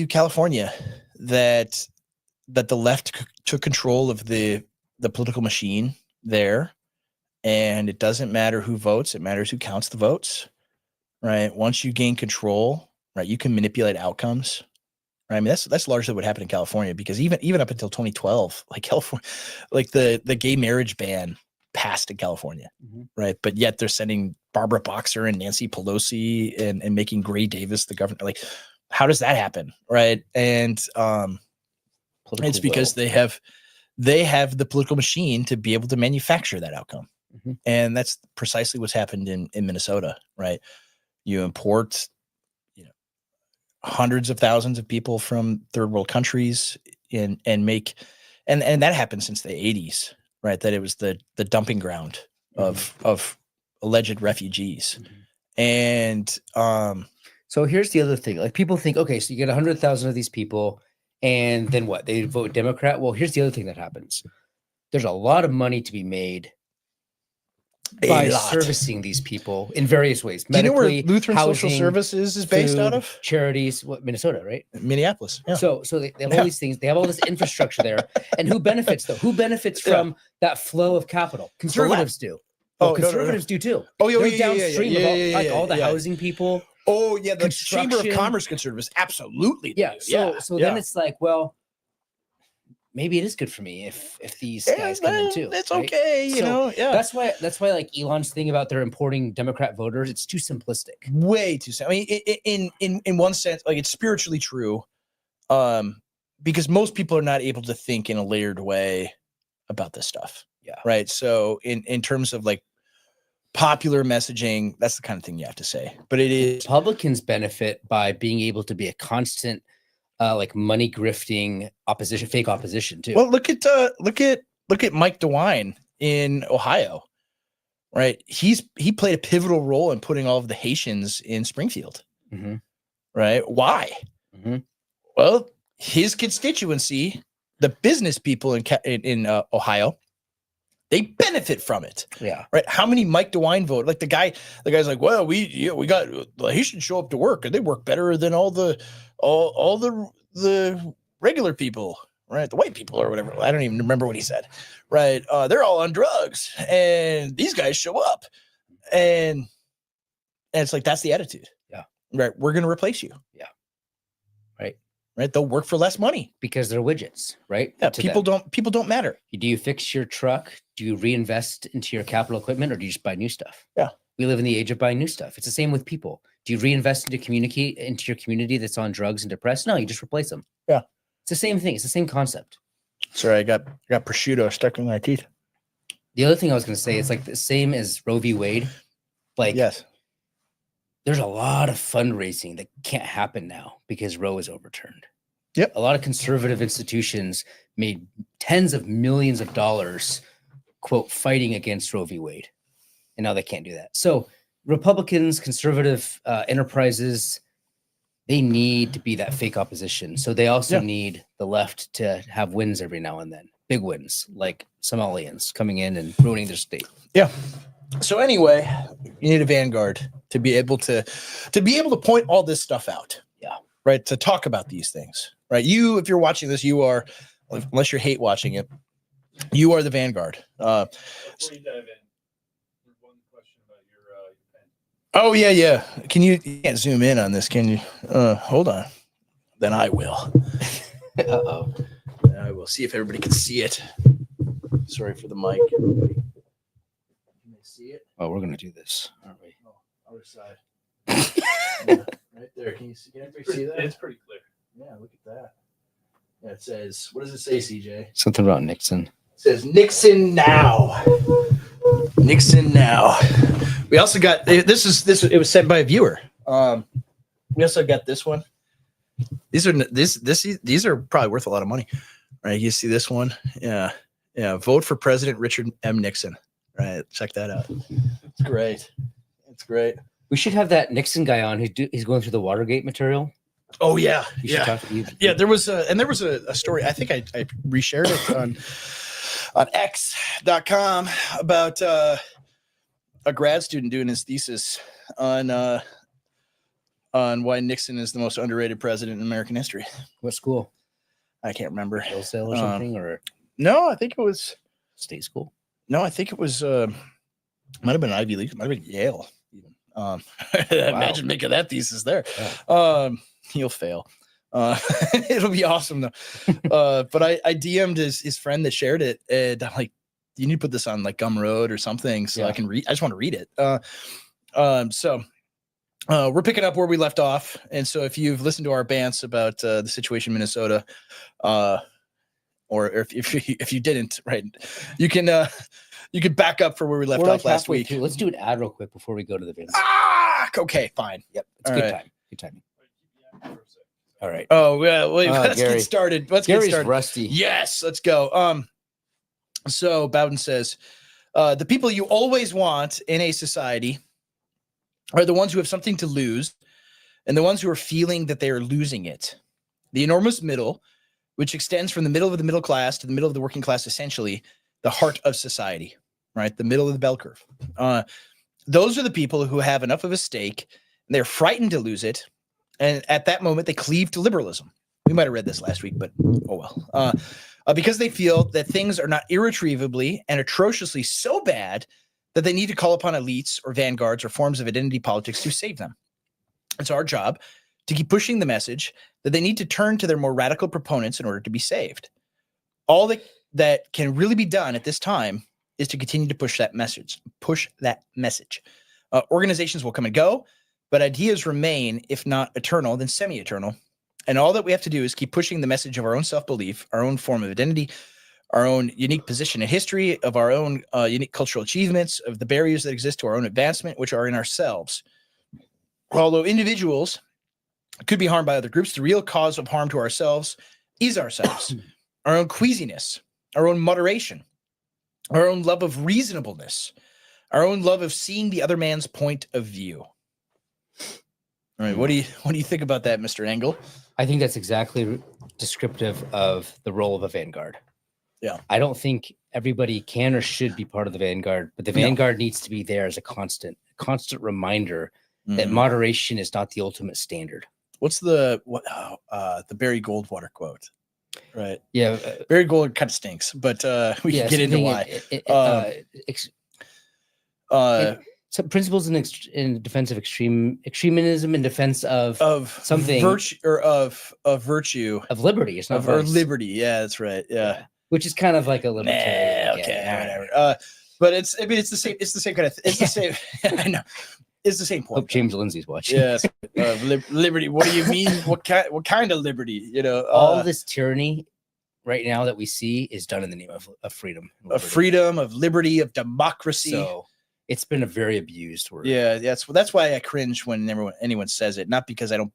California, that the left took control of the political machine there, and it doesn't matter who votes, it matters who counts the votes, right? Once you gain control, right, you can manipulate outcomes, right? I mean, that's largely what happened in California, because even up until 2012, like California, like the gay marriage ban passed in California, right? But yet they're sending Barbara Boxer and Nancy Pelosi and making Gray Davis the governor. Like, how does that happen, right? And it's because they have the political machine to be able to manufacture that outcome. And that's precisely what's happened in Minnesota, right? You import, hundreds of thousands of people from third world countries and that happened since the 80s, right? That it was the dumping ground of alleged refugees. And so here's the other thing. Like, people think, okay, so you get 100,000 of these people, and then what? They vote Democrat. Well, here's the other thing that happens. There's a lot of money to be made by servicing these people in various ways. Do you know where Medically, Lutheran housing, Social Services is based out food, of? Charities, Minnesota, right? Minneapolis. Yeah. So they have all these things. They have all this infrastructure there. And who benefits, though? Who benefits from that flow of capital? Conservatives do. Conservatives do too. Oh, yeah, they're downstream of all the housing people. Oh, yeah, the Chamber of Commerce conservatives absolutely. Yeah. So then it's like, well, maybe it is good for me if these guys come in too. It's right? Okay, you know. Yeah. That's why like Elon's thing about they're importing Democrat voters, it's too simplistic. Way too simple. I mean, in one sense, like, it's spiritually true, because most people are not able to think in a layered way about this stuff. Yeah. Right. So in terms of like popular messaging, that's the kind of thing you have to say. But it is Republicans benefit by being able to be a constant like money grifting opposition, fake opposition too. Well, look at Mike DeWine in Ohio, right? He played a pivotal role in putting all of the Haitians in Springfield, right? Why? Well, his constituency, the business people in Ohio, they benefit from it. Yeah. Right. How many Mike DeWine vote? Like the guy's like, well, we got the Haitians show up to work and they work better than all the regular people, right? The white people or whatever. I don't even remember what he said. Right. They're all on drugs and these guys show up. And it's like, that's the attitude. Yeah. Right. We're going to replace you. Yeah. Right. Right. They'll work for less money because they're widgets, right? Yeah. People don't matter. Do you fix your truck? Do you reinvest into your capital equipment, or do you just buy new stuff? Yeah. We live in the age of buying new stuff. It's the same with people. Do you reinvest into your community that's on drugs and depressed? No, you just replace them. Yeah. It's the same thing. It's the same concept. Sorry, I got prosciutto stuck in my teeth. The other thing I was going to say, it's like the same as Roe v. Wade. Like, yes, there's a lot of fundraising that can't happen now because Roe is overturned. Yep. A lot of conservative institutions made tens of millions of dollars, quote, fighting against Roe v. Wade. And now they can't do that. So Republicans, conservative enterprises, they need to be that fake opposition. So they also need the left to have wins every now and then. Big wins, like Somalians coming in and ruining their state. Yeah. So anyway, you need a vanguard to be able to point all this stuff out. Yeah. Right. To talk about these things. Right. You, if you're watching this, you are, unless you're hate watching it, you are the vanguard. Before you dive in, one question about your pen. Oh yeah. You can't zoom in on this, can you? Hold on. Then I will. Uh-oh. I will see if everybody can see it. Sorry for the mic, everybody. Can they see it? Oh, we're gonna do this, aren't we? Oh, other side. Yeah, right there. Can everybody see that? It's pretty clear. Yeah, look at that. It says, what does it say, CJ? Something about Nixon. It says Nixon now. Nixon now. We also got this. It was sent by a viewer. We also got this one. These are probably worth a lot of money, right? You see this one? Yeah. Vote for President Richard M. Nixon. Right. Check that out. It's great. It's great. We should have that Nixon guy on. He's going through the Watergate material. Oh yeah. You should talk to you. Yeah. There was a story. I think I reshared it on X.com about a grad student doing his thesis on why Nixon is the most underrated president in American history. What school? I can't remember. Hillsdale or something, or no? I think it was state school. No, I think it was. Might have been Ivy League. Might have been Yale. Even. Imagine making that thesis there. Yeah. He'll fail. It'll be awesome though. But I DM'd his friend that shared it, and I'm like, you need to put this on like Gumroad or something so I can read. I just want to read it. So we're picking up where we left off, and so if you've listened to our bants about the situation in Minnesota, or if you didn't, right, you can back up for where we left off last week. Let's do an ad real quick before we go to the video. Okay, fine. Yep, it's all good right. time. Good timing. All right. Oh yeah, wait, let's Gary. get started. Gary's rusty. Yes, let's go. So Bowden says, the people you always want in a society are the ones who have something to lose, and the ones who are feeling that they are losing it. The enormous middle, which extends from the middle of the middle class to the middle of the working class, essentially the heart of society, right? The middle of the bell curve. Those are the people who have enough of a stake, and they're frightened to lose it. And at that moment, they cleave to liberalism. We might have read this last week, but oh well. Because they feel that things are not irretrievably and atrociously so bad that they need to call upon elites or vanguards or forms of identity politics to save them. It's our job to keep pushing the message that they need to turn to their more radical proponents in order to be saved. All that can really be done at this time is to continue to push that message. Organizations will come and go, but ideas remain, if not eternal, then semi-eternal. And all that we have to do is keep pushing the message of our own self-belief, our own form of identity, our own unique position in history, of our own unique cultural achievements, of the barriers that exist to our own advancement, which are in ourselves. Although individuals could be harmed by other groups, the real cause of harm to ourselves is ourselves, our own queasiness, our own moderation, our own love of reasonableness, our own love of seeing the other man's point of view. All right, what do you think about that, Mr. Engel? I think that's exactly descriptive of the role of a vanguard. Yeah. I don't think everybody can or should be part of the vanguard, but the vanguard needs to be there as a constant reminder that moderation is not the ultimate standard. What's the Barry Goldwater quote? Right. Yeah. Barry Goldwater kind of stinks, but we can get into why. Some principles in defense of extremism, in defense of something virtue or of virtue of liberty. It's not or liberty. Yeah, that's right. Yeah. Which is kind of like a libertarian. Whatever. But it's the same. It's the same kind of. It's the same. I know. It's the same point. Hope James Lindsay's watching. Yes. Liberty. What do you mean? What kind of liberty? All this tyranny right now that we see is done in the name of freedom, of freedom, of liberty, of democracy. So it's been a very abused word. Yeah, that's why I cringe when anyone says it. Not because I don't.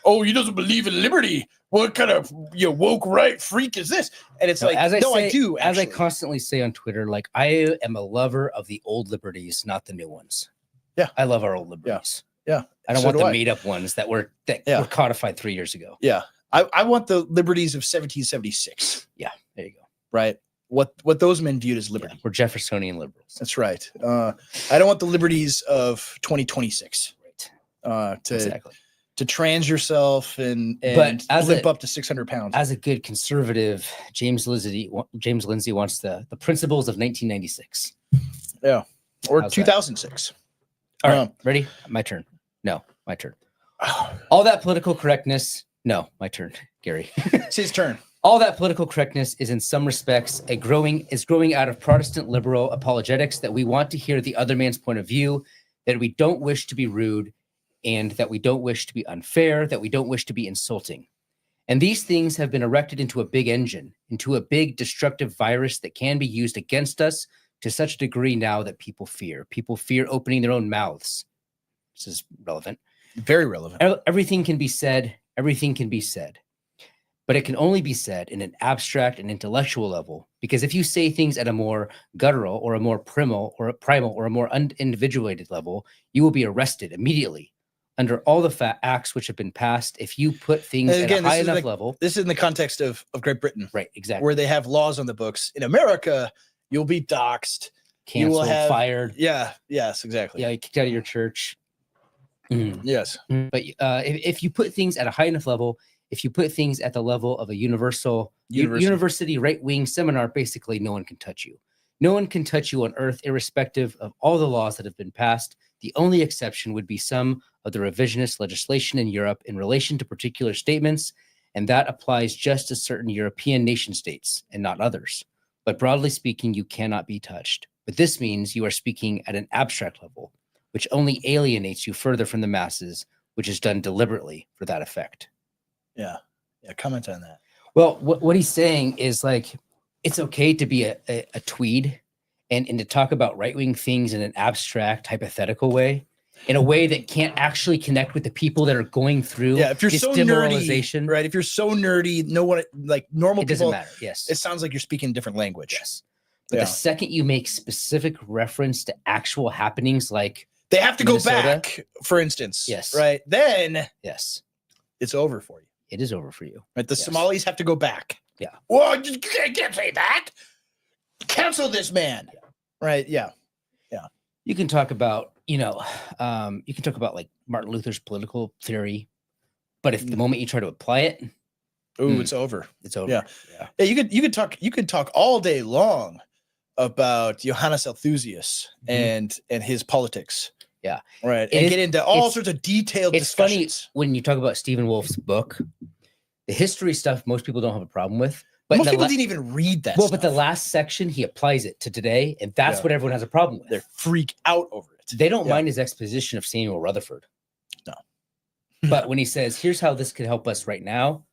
Oh, he doesn't believe in liberty. What kind of woke right freak is this? And it's I do. As I constantly say on Twitter, like, I am a lover of the old liberties, not the new ones. Yeah, I love our old liberties. Yeah. I don't want the made up ones that were codified 3 years ago. Yeah, I want the liberties of 1776. Yeah, there you go. Right. What those men viewed as liberty. Yeah, we're Jeffersonian liberals. That's right. I don't want the liberties of 2026. Right. To trans yourself and limp up to 600 pounds. As a good conservative, James Lindsay wants the principles of 1996. Yeah. Or 2006. All right, ready? My turn. No, my turn. All that political correctness. No, my turn, Gary. It's his turn. All that political correctness is in some respects growing out of Protestant liberal apologetics that we want to hear the other man's point of view, that we don't wish to be rude, and that we don't wish to be unfair, that we don't wish to be insulting. And these things have been erected into a big engine, into a big destructive virus that can be used against us to such a degree now that people fear. People fear opening their own mouths. This is relevant. Very relevant. Everything can be said. Everything can be said. But it can only be said in an abstract and intellectual level, because if you say things at a more guttural or a more primal or a more individuated level, you will be arrested immediately under all the acts which have been passed. If you put things at a high enough level, this is in the context of Great Britain, right? Exactly, where they have laws on the books. In America, you'll be doxxed, canceled, you will have, fired. Yeah, yes, exactly. Yeah, you kicked out of your church. Yes, but if you put things at a high enough level, if you put things at the level of a university right-wing seminar, basically no one can touch you. No one can touch you on earth, irrespective of all the laws that have been passed. The only exception would be some of the revisionist legislation in Europe in relation to particular statements, and that applies just to certain European nation states and not others. But broadly speaking, you cannot be touched. But this means you are speaking at an abstract level, which only alienates you further from the masses, which is done deliberately for that effect. Yeah. Comment on that. Well, what he's saying is like, it's okay to be a tweed and to talk about right-wing things in an abstract, hypothetical way, in a way that can't actually connect with the people that are going through if you're this so demoralization. nerdy, right? If you're so nerdy, no one, like normal it doesn't people, matter. Yes. it sounds like you're speaking a different language. Yes. But the second you make specific reference to actual happenings, like they have to Minnesota, go back, for instance. Yes. Right. Then yes, it's over for you. It is over for you. Right. The Somalis have to go back. Yeah. Well, you can't say that. Cancel this man. Yeah. Right. Yeah. Yeah. You can talk about, you can talk about like Martin Luther's political theory, but if the moment you try to apply it, it's over. It's over. Yeah. You could talk all day long about Johannes Althusius and his politics. Yeah. Right. And get into all sorts of detailed discussions. It's funny when you talk about Stephen Wolf's book, the history stuff most people don't have a problem with. But most people didn't even read that. Well, but the last section, he applies it to today, and that's what everyone has a problem with. They freak out over it. They don't mind his exposition of Samuel Rutherford. No. But when he says, here's how this could help us right now,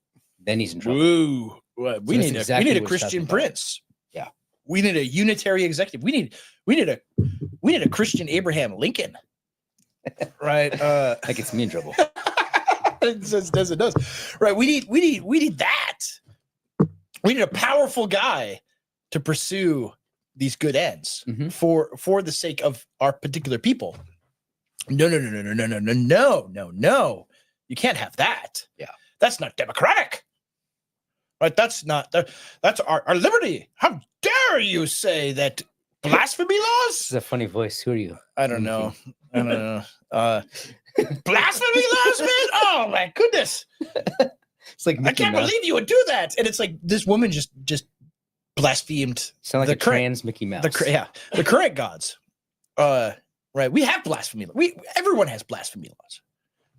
then he's in trouble. Ooh. We need a Christian prince. Yeah. We need a unitary executive. We need a Christian Abraham Lincoln. Right. That gets me in trouble. It does. Right. We need that. We need a powerful guy to pursue these good ends for the sake of our particular people. No. You can't have that. Yeah. That's not democratic. Right. That's our liberty. How dare you say that blasphemy laws? This is a funny voice. Who are you? I don't know. Blasphemy laws, man. Oh my goodness. It's like I can't believe you would do that. And it's like this woman just blasphemed. Sound like a trans Mickey Mouse. The current gods. Right. We have blasphemy. Everyone has blasphemy laws.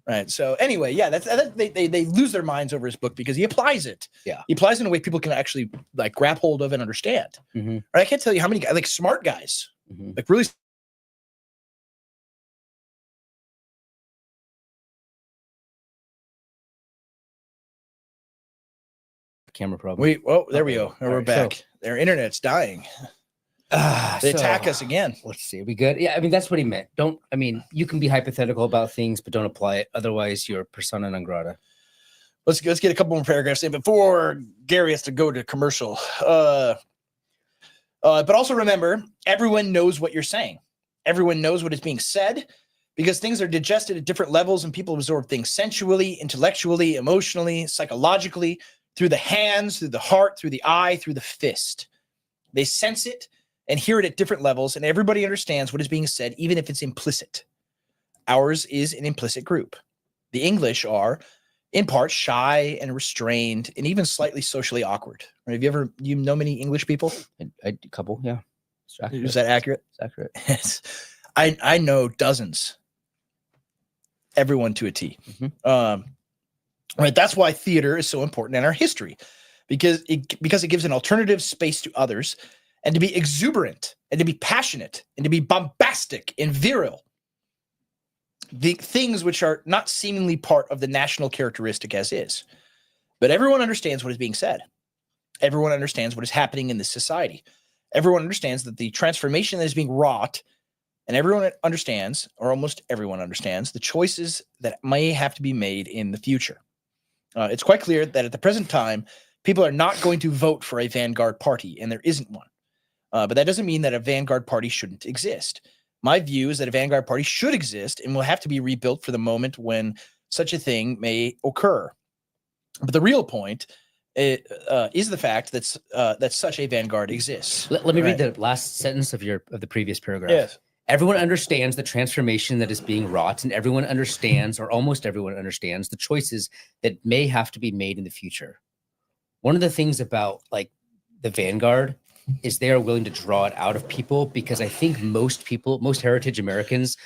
Right. So anyway, they lose their minds over his book because he applies it. Yeah. He applies it in a way people can actually like grab hold of and understand. Right. I can't tell you how many like smart guys, like really. Camera problem. There we go. We're back. So, their internet's dying. They attack us again. Let's see. Are we good? Yeah, I mean, that's what he meant. You can be hypothetical about things, but don't apply it. Otherwise, you're persona non grata. Let's get a couple more paragraphs in before Gary has to go to commercial. But also remember, everyone knows what you're saying. Everyone knows what is being said because things are digested at different levels and people absorb things sensually, intellectually, emotionally, psychologically, through the hands, through the heart, through the eye, through the fist. They sense it and hear it at different levels, and everybody understands what is being said, even if it's implicit. Ours is an implicit group. The English are, in part, shy and restrained, and even slightly socially awkward. Have you know many English people? A couple, yeah. Is that accurate? It's accurate. I know dozens. Everyone to a T. Right. That's why theater is so important in our history, because it gives an alternative space to others, and to be exuberant, and to be passionate, and to be bombastic and virile. The things which are not seemingly part of the national characteristic as is. But everyone understands what is being said. Everyone understands what is happening in this society. Everyone understands that the transformation that is being wrought, and everyone understands, or almost everyone understands, the choices that may have to be made in the future. It's quite clear that at the present time, people are not going to vote for a vanguard party, and there isn't one. But that doesn't mean that a vanguard party shouldn't exist. My view is that a vanguard party should exist and will have to be rebuilt for the moment when such a thing may occur. But the real point is the fact that such a vanguard exists. Let me read the last sentence of the previous paragraph. Yes. Everyone understands the transformation that is being wrought, and everyone understands, or almost everyone understands, the choices that may have to be made in the future. One of the things about like the vanguard is they are willing to draw it out of people, because I think most people, most heritage Americans,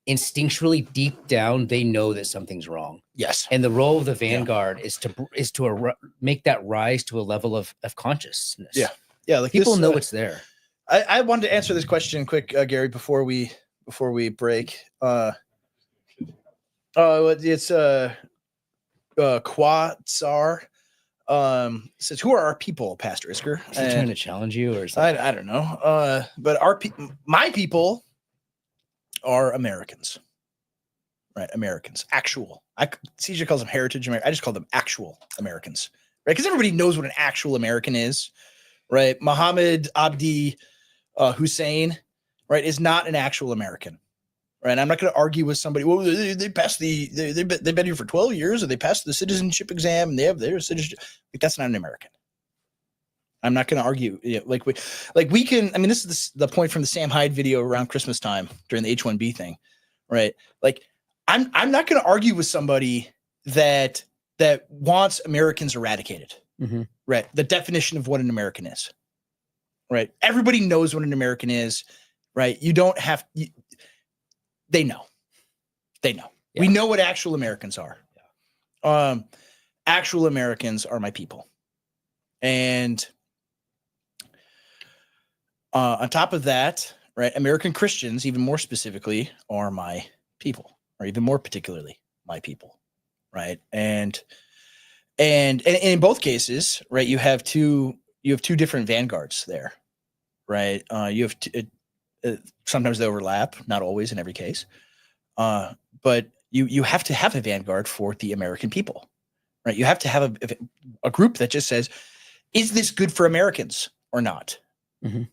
instinctually deep down, they know that something's wrong. Yes. And the role of the vanguard is to make that rise to a level of consciousness. Yeah. Yeah. Like people this, know it's there. I wanted to answer this question quick, Gary, before we break. It's Quatsar. Says, who are our people, Pastor Isker? Is he trying to challenge you, or is that... I don't know. But my people are Americans, right? Americans, actual. CJ calls them heritage American. I just call them actual Americans, right? Because everybody knows what an actual American is, right? Muhammad Abdi Hussein, right, is not an actual American, right? I'm not going to argue with somebody. Well, they passed they've been here for 12 years, or they passed the citizenship exam, and they have their citizenship. Like, that's not an American. I'm not going to argue. We can. I mean, this is the point from the Sam Hyde video around Christmas time during the H-1B thing, right? Like, I'm not going to argue with somebody that wants Americans eradicated, right? The definition of what an American is. Right. Everybody knows what an American is, right? You don't have, they know. Yeah. We know what actual Americans are. Yeah. Actual Americans are my people. And on top of that, right, American Christians, even more specifically, are my people, or even more particularly my people. Right. And in both cases, right, you have two different vanguards there, right? You have sometimes they overlap, not always in every case, but you have to have a vanguard for the American people, right? You have to have a group that just says, is this good for Americans or not?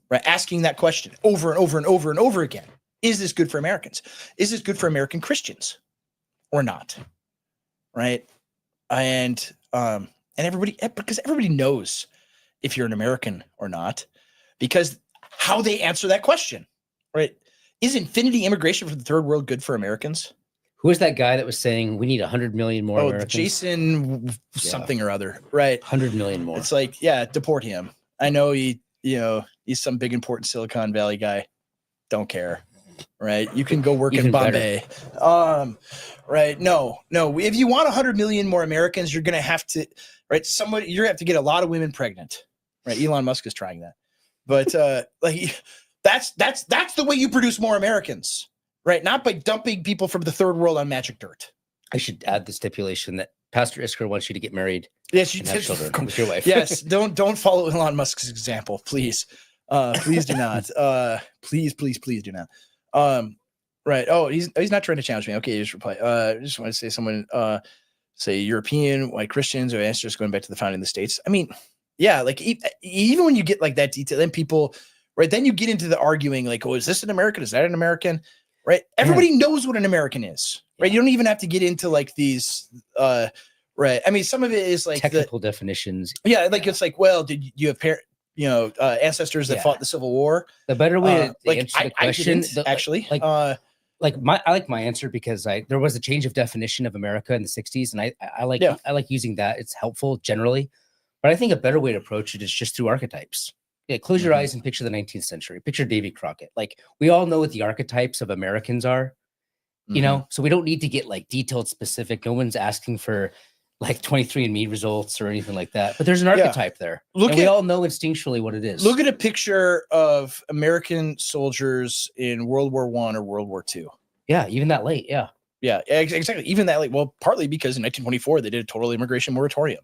Right? Asking that question over and over and over and over again. Is this good for Americans? Is this good for American Christians or not? Right? And everybody, because everybody knows if you're an American or not, because how they answer that question, right? Is infinity immigration for the third world good for Americans? Who is that guy that was saying we need 100 million more Americans? Jason something or other, right? 100 million more. It's like, yeah, deport him. I know he's some big important Silicon Valley guy. Don't care, right? You can go work in Bombay. Right? No. If you want 100 million more Americans, you're going to have to, right? You're going to have to get a lot of women pregnant, right? Elon Musk is trying that, but that's the way you produce more Americans, right? Not by dumping people from the third world on magic dirt. I should add the stipulation that Pastor Isker wants you to get married. Yes, and have children with your wife. Yes, don't follow Elon Musk's example, please. Please do not. Please do not. Right. Oh, he's not trying to challenge me. Okay, just reply. I just want to say someone say European white Christians or ancestors going back to the founding of the states. I mean, yeah, like even when you get like that detail, then people, right? Then you get into the arguing, like, oh, is this an American? Is that an American? Right? Everybody knows what an American is, right? You don't even have to get into like these, right? I mean, some of it is like technical definitions. Yeah, like it's like, well, did you have ancestors that fought the Civil War? The better way to answer the question, I like my answer because there was a change of definition of America in the 60s, and I like using that. It's helpful generally, but I think a better way to approach it is just through archetypes. Yeah, close your eyes and picture the 19th century. Picture Davy Crockett. Like, we all know what the archetypes of Americans are, you know, so we don't need to get like detailed specific. No one's asking for like 23andMe results or anything like that. But there's an archetype there. We all know instinctually what it is. Look at a picture of American soldiers in World War I or World War II. Yeah, even that late. Yeah. Yeah, exactly. Even that late. Well, partly because in 1924 they did a total immigration moratorium.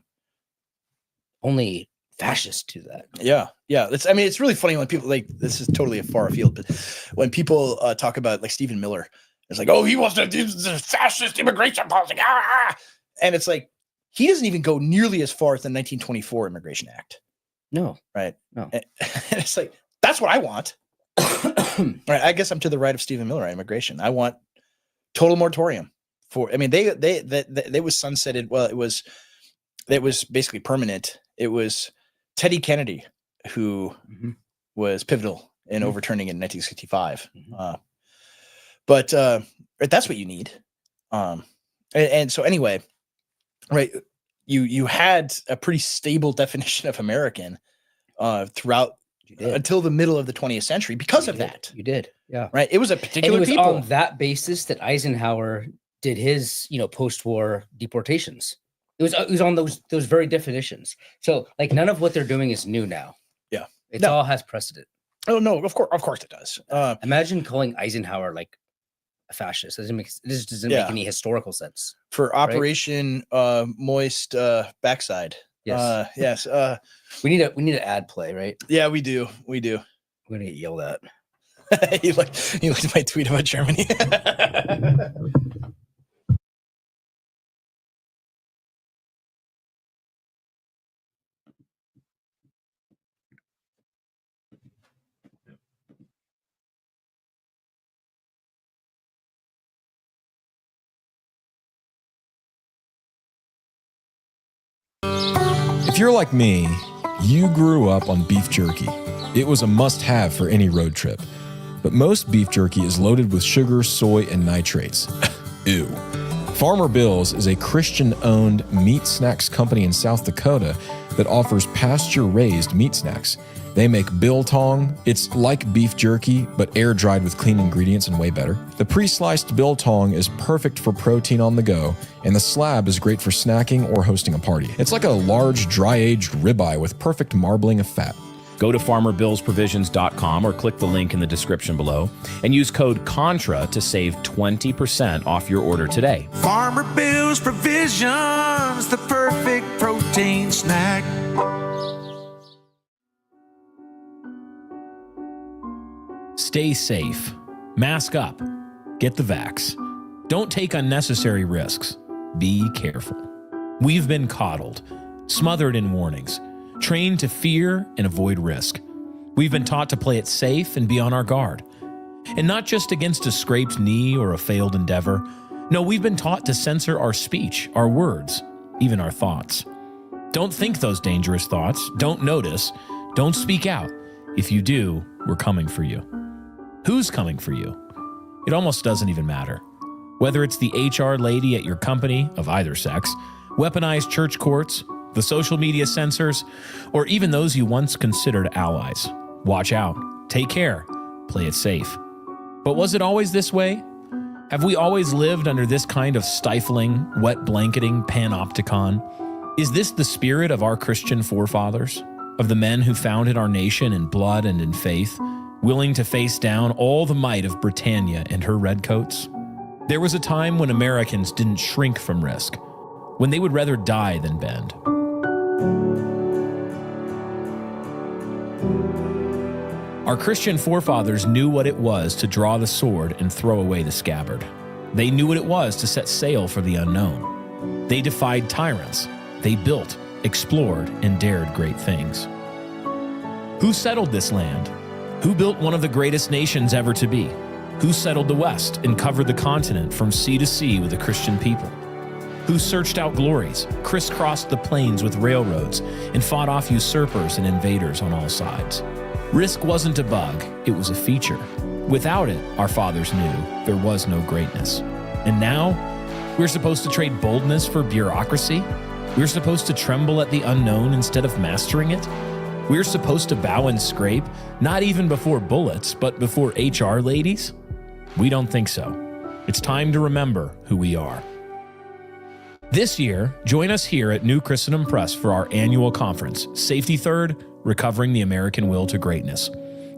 only fascists do that. Yeah. It's really funny when people this is totally a far field, but when people talk about like Stephen Miller, it's like, oh, he wants to do the fascist immigration policy. And it's like, he doesn't even go nearly as far as the 1924 Immigration Act. No. Right. No. And it's like, that's what I want. Right. I guess I'm to the right of Stephen Miller on immigration. I want total moratorium for, they was sunsetted. Well, it was basically permanent. It was Teddy Kennedy who was pivotal in overturning it in 1965. But that's what you need. And so anyway, right, you had a pretty stable definition of American throughout until the middle of the 20th century because of that. You did. Yeah. Right. It was a particular and it was people. on that basis that Eisenhower did his, post-war deportations. It was on those very definitions. So like none of what they're doing is new now. Yeah. It all has precedent. Oh no, of course it does. Imagine calling Eisenhower like a fascist. This doesn't make any historical sense. For Operation Moist Backside. Yes. Yes. We need an ad play, right? Yeah, we do. We're gonna get yelled at. you looked at my tweet about Germany. If you're like me, you grew up on beef jerky. It was a must-have for any road trip. But most beef jerky is loaded with sugar, soy, and nitrates. Ew. Farmer Bill's is a Christian-owned meat snacks company in South Dakota that offers pasture-raised meat snacks. They make biltong. It's like beef jerky, but air-dried with clean ingredients and way better. The pre-sliced biltong is perfect for protein on the go, and the slab is great for snacking or hosting a party. It's like a large, dry-aged ribeye with perfect marbling of fat. Go to farmerbillsprovisions.com or click the link in the description below and use code CONTRA to save 20% off your order today. Farmer Bill's Provisions, the perfect protein snack. Stay safe. Mask up. Get the vax. Don't take unnecessary risks. Be careful. We've been coddled, smothered in warnings, trained to fear and avoid risk. We've been taught to play it safe and be on our guard. And not just against a scraped knee or a failed endeavor. No, we've been taught to censor our speech, our words, even our thoughts. Don't think those dangerous thoughts. Don't notice. Don't speak out. If you do, we're coming for you. Who's coming for you? It almost doesn't even matter. Whether it's the HR lady at your company of either sex, weaponized church courts, the social media censors, or even those you once considered allies. Watch out. Take care. Play it safe. But was it always this way? Have we always lived under this kind of stifling, wet blanketing panopticon? Is this the spirit of our Christian forefathers? Of the men who founded our nation in blood and in faith, willing to face down all the might of Britannia and her redcoats? There was a time when Americans didn't shrink from risk, when they would rather die than bend. Our Christian forefathers knew what it was to draw the sword and throw away the scabbard. They knew what it was to set sail for the unknown. They defied tyrants. They built, explored, and dared great things. Who settled this land? Who built one of the greatest nations ever to be? Who settled the West and covered the continent from sea to sea with a Christian people? Who searched out glories, crisscrossed the plains with railroads, and fought off usurpers and invaders on all sides? Risk wasn't a bug, it was a feature. Without it, our fathers knew, there was no greatness. And now, we're supposed to trade boldness for bureaucracy? We're supposed to tremble at the unknown instead of mastering it? We're supposed to bow and scrape, not even before bullets, but before HR ladies? We don't think so. It's time to remember who we are. This year, join us here at New Christendom Press for our annual conference, Safety Third, Recovering the American Will to Greatness.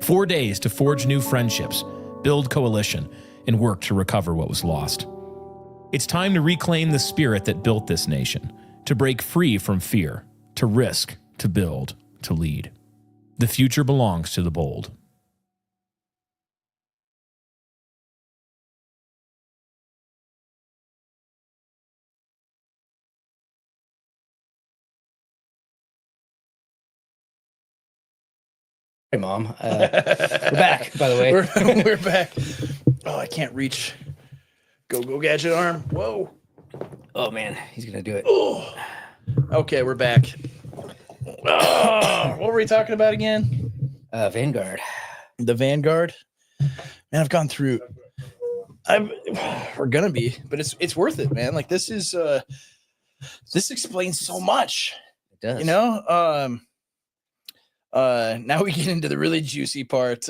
4 days to forge new friendships, build coalition, and work to recover what was lost. It's time to reclaim the spirit that built this nation, to break free from fear, to risk, to build, to lead. The future belongs to the bold. Hey, Mom. We're back, by the way. We're back. Oh, I can't reach. Go gadget arm. Whoa. Oh, man. He's going to do it. Oh. Okay, we're back. Oh, what were we talking about again? Vanguard. The Vanguard. Man, I've gone through. We're gonna be, but it's worth it, man. Like this explains so much. It does. You know. Now we get into the really juicy part.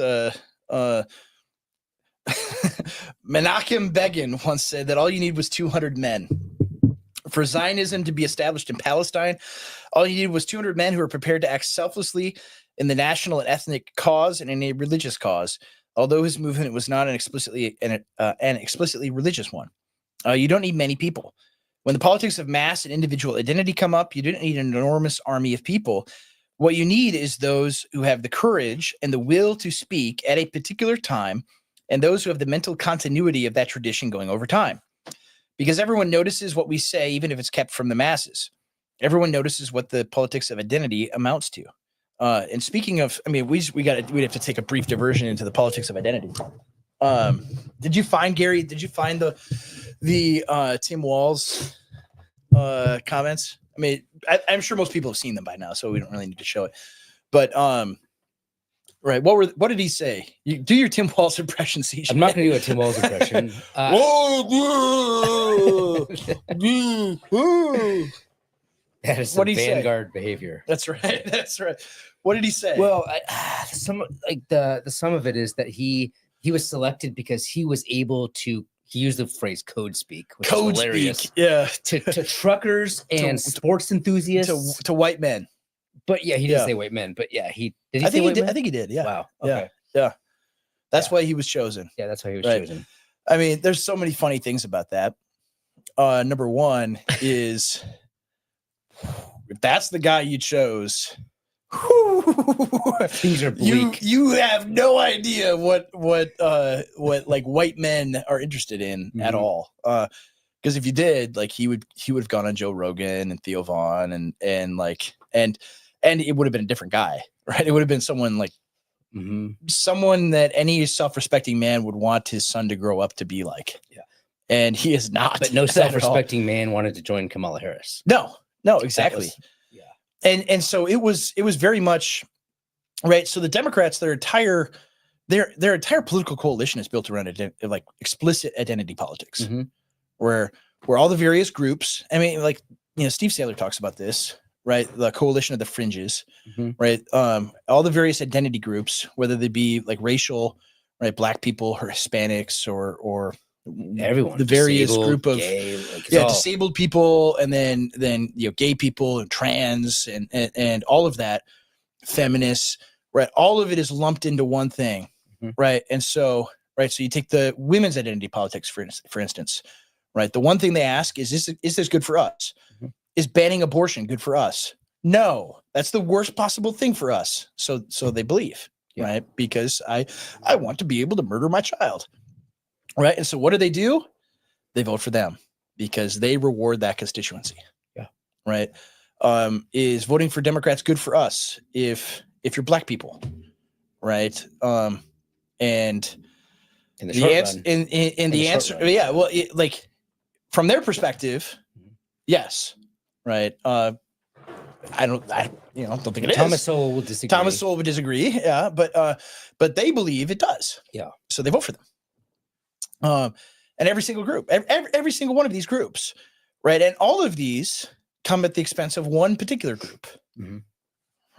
Menachem Begin once said that all you need was 200 men. For Zionism to be established in Palestine, all you needed was 200 men who were prepared to act selflessly in the national and ethnic cause and in a religious cause, although his movement was not an explicitly religious one. You don't need many people. When the politics of mass and individual identity come up, you don't need an enormous army of people. What you need is those who have the courage and the will to speak at a particular time, and those who have the mental continuity of that tradition going over time. Because everyone notices what we say, even if it's kept from the masses. Everyone notices what the politics of identity amounts to. And speaking of, I mean, we'd have to take a brief diversion into the politics of identity. Did you find, Gary? Did you find the Tim Walz comments? I mean, I'm sure most people have seen them by now, so we don't really need to show it. But right, what did he say? You do your Tim Walz impression, CJ. I'm not going to do a Tim Walz impression. That is some Vanguard behavior. That's right. That's right. What did he say? Well, the sum of it is that he was selected because he was able to. He used the phrase "code speak," which is hilarious. Speak, yeah, to truckers and sports enthusiasts, to white men. But yeah, he didn't say white men. But yeah, he did. I think he did. Yeah. Wow. Okay. Yeah. That's why he was chosen. Yeah, that's why he was chosen. I mean, there's so many funny things about that. Number one is if that's the guy you chose. Things are bleak. You have no idea what like white men are interested in at all. Because if you did, like he would have gone on Joe Rogan and Theo Vaughn and it would have been a different guy, right? It would have been someone like someone that any self-respecting man would want his son to grow up to be like. Yeah. And he is not. But no self-respecting man wanted to join Kamala Harris. No, exactly. And so it was very much right. So the Democrats, their entire political coalition is built around like explicit identity politics, where all the various groups. I mean, like Steve Saylor talks about this, right? The coalition of the fringes, right? All the various identity groups, whether they be like racial, right, Black people or Hispanics or everyone, the various disabled, group of gay, disabled people, and then gay people and trans and all of that, feminists, right? All of it is lumped into one thing, right? And so so you take the women's identity politics for instance, right? The one thing they ask is this good for us? Is banning abortion good for us? No, that's the worst possible thing for us. So they believe, right? Because I want to be able to murder my child. Right. And so what do? They vote for them because they reward that constituency. Yeah. Right. Is voting for Democrats good for us if you're Black people? Right. And the answer, yeah. Well, like from their perspective, yes. Right. I don't think it Thomas is. Sowell will disagree. Thomas Sowell would disagree. Yeah. But they believe it does. Yeah. So they vote for them. And every single group, every single one of these groups, right? And all of these come at the expense of one particular group,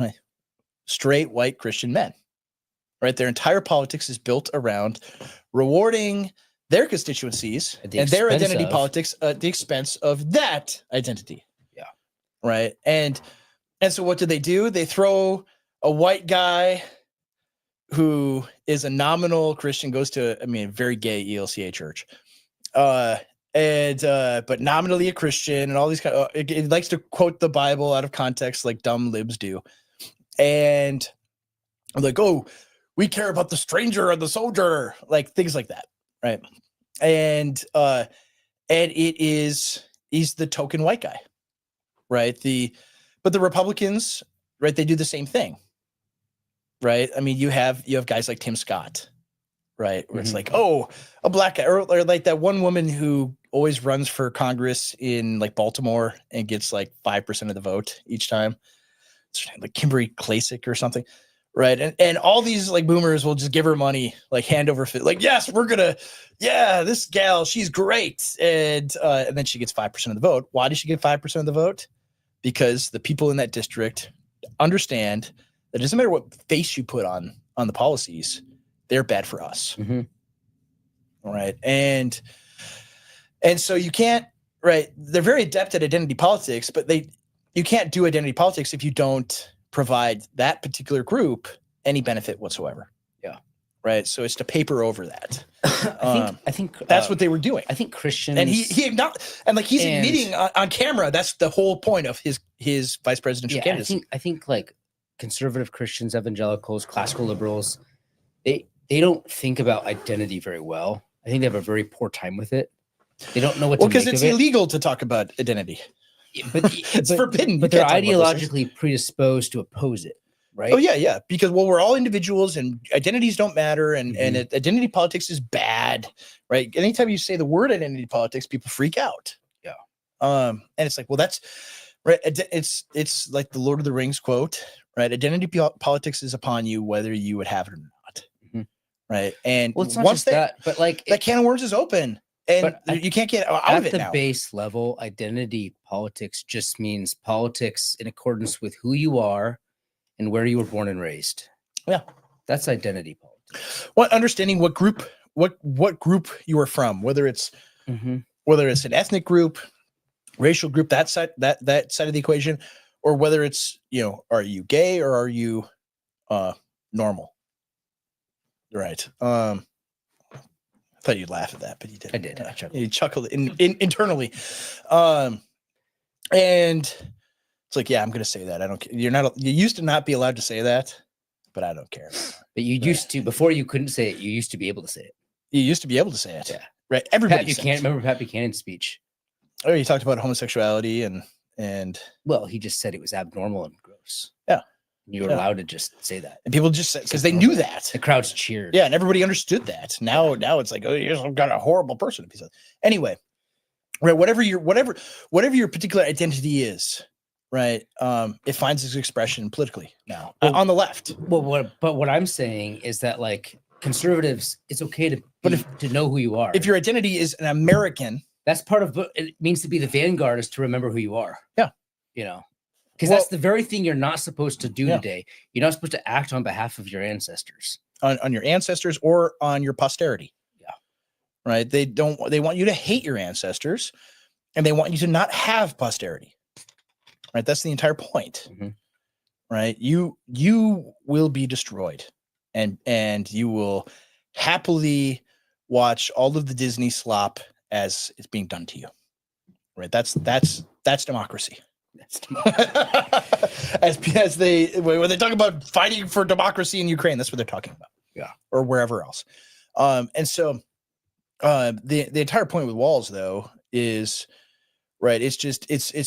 right? Straight white Christian men, right? Their entire politics is built around rewarding their constituencies and their identity politics at the expense of that identity. Yeah. Right. And so what do? They throw a white guy who is a nominal Christian, goes to, a very gay ELCA church, and but nominally a Christian, and all these kind of it likes to quote the Bible out of context like dumb libs do. And I'm like, oh, we care about the stranger and the soldier, like things like that, right? And he's the token white guy, right? But the Republicans, right, they do the same thing, right? I mean, you have guys like Tim Scott, right, where it's like, oh, a black guy, or like that one woman who always runs for Congress in like Baltimore and gets like 5% of the vote each time, it's like Kimberly Klasick or something. Right. And all these like boomers will just give her money, like hand over fist, like, yes, this gal, she's great. And then she gets 5% of the vote. Why does she get 5% of the vote? Because the people in that district understand that it doesn't matter what face you put on the policies, they're bad for us. All right. And so you can't, right. They're very adept at identity politics, but you can't do identity politics if you don't provide that particular group any benefit whatsoever. Yeah. Right. So it's to paper over that. I think that's what they were doing. I think Christians, and he acknowledged, and like he's admitting on camera, that's the whole point of his vice presidential candidacy. I think like conservative Christians, evangelicals, classical liberals, they don't think about identity very well. I think they have a very poor time with it. They don't know what to make of it. Because it's illegal to talk about identity. But it's forbidden. But they're ideologically predisposed to oppose it, right? Oh yeah. Because we're all individuals and identities don't matter, and identity politics is bad, right? Anytime you say the word identity politics, people freak out. Yeah. And it's like, well, that's right. It's like the Lord of the Rings quote, right? Identity politics is upon you whether you would have it or not, right? And well, it's not once just that, but like that can of worms is open. And you can't get out of it now. At the base level, identity politics just means politics in accordance with who you are and where you were born and raised. Yeah, that's identity politics. Understanding what group you are from, whether it's an ethnic group, racial group, that side of the equation, or whether it's are you gay or are you normal? Right. I thought you'd laugh at that, but you didn't. I did. I chuckled. You chuckled internally. And it's like, yeah, I'm going to say that. I don't care. You used to not be allowed to say that, but I don't care. But you used to, before you couldn't say it, you used to be able to say it. You used to be able to say it. Yeah. Right. Everybody remember Pat Buchanan's speech? Oh, he talked about homosexuality and well, he just said it was abnormal and gross. Yeah. You were allowed to just say that. And people just said, because they knew that. The crowds cheered. Yeah, and everybody understood that. Now it's like, oh, you're some kind of horrible person. Anyway, right, whatever your particular identity is, right, it finds its expression politically now on the left. Well, what I'm saying is that like conservatives, it's okay to know who you are. If your identity is an American, that's part of it means to be the vanguardist, to remember who you are. Yeah. Because that's the very thing you're not supposed to do today. You're not supposed to act on behalf of your ancestors. On your ancestors or on your posterity. Yeah. Right. They want you to hate your ancestors, and they want you to not have posterity. Right. That's the entire point. Right. You will be destroyed, and you will happily watch all of the Disney slop as it's being done to you. Right. That's democracy. as they when they talk about fighting for democracy in Ukraine, that's what they're talking about. Yeah. Or wherever else. And so the entire point with Walls though is right, it's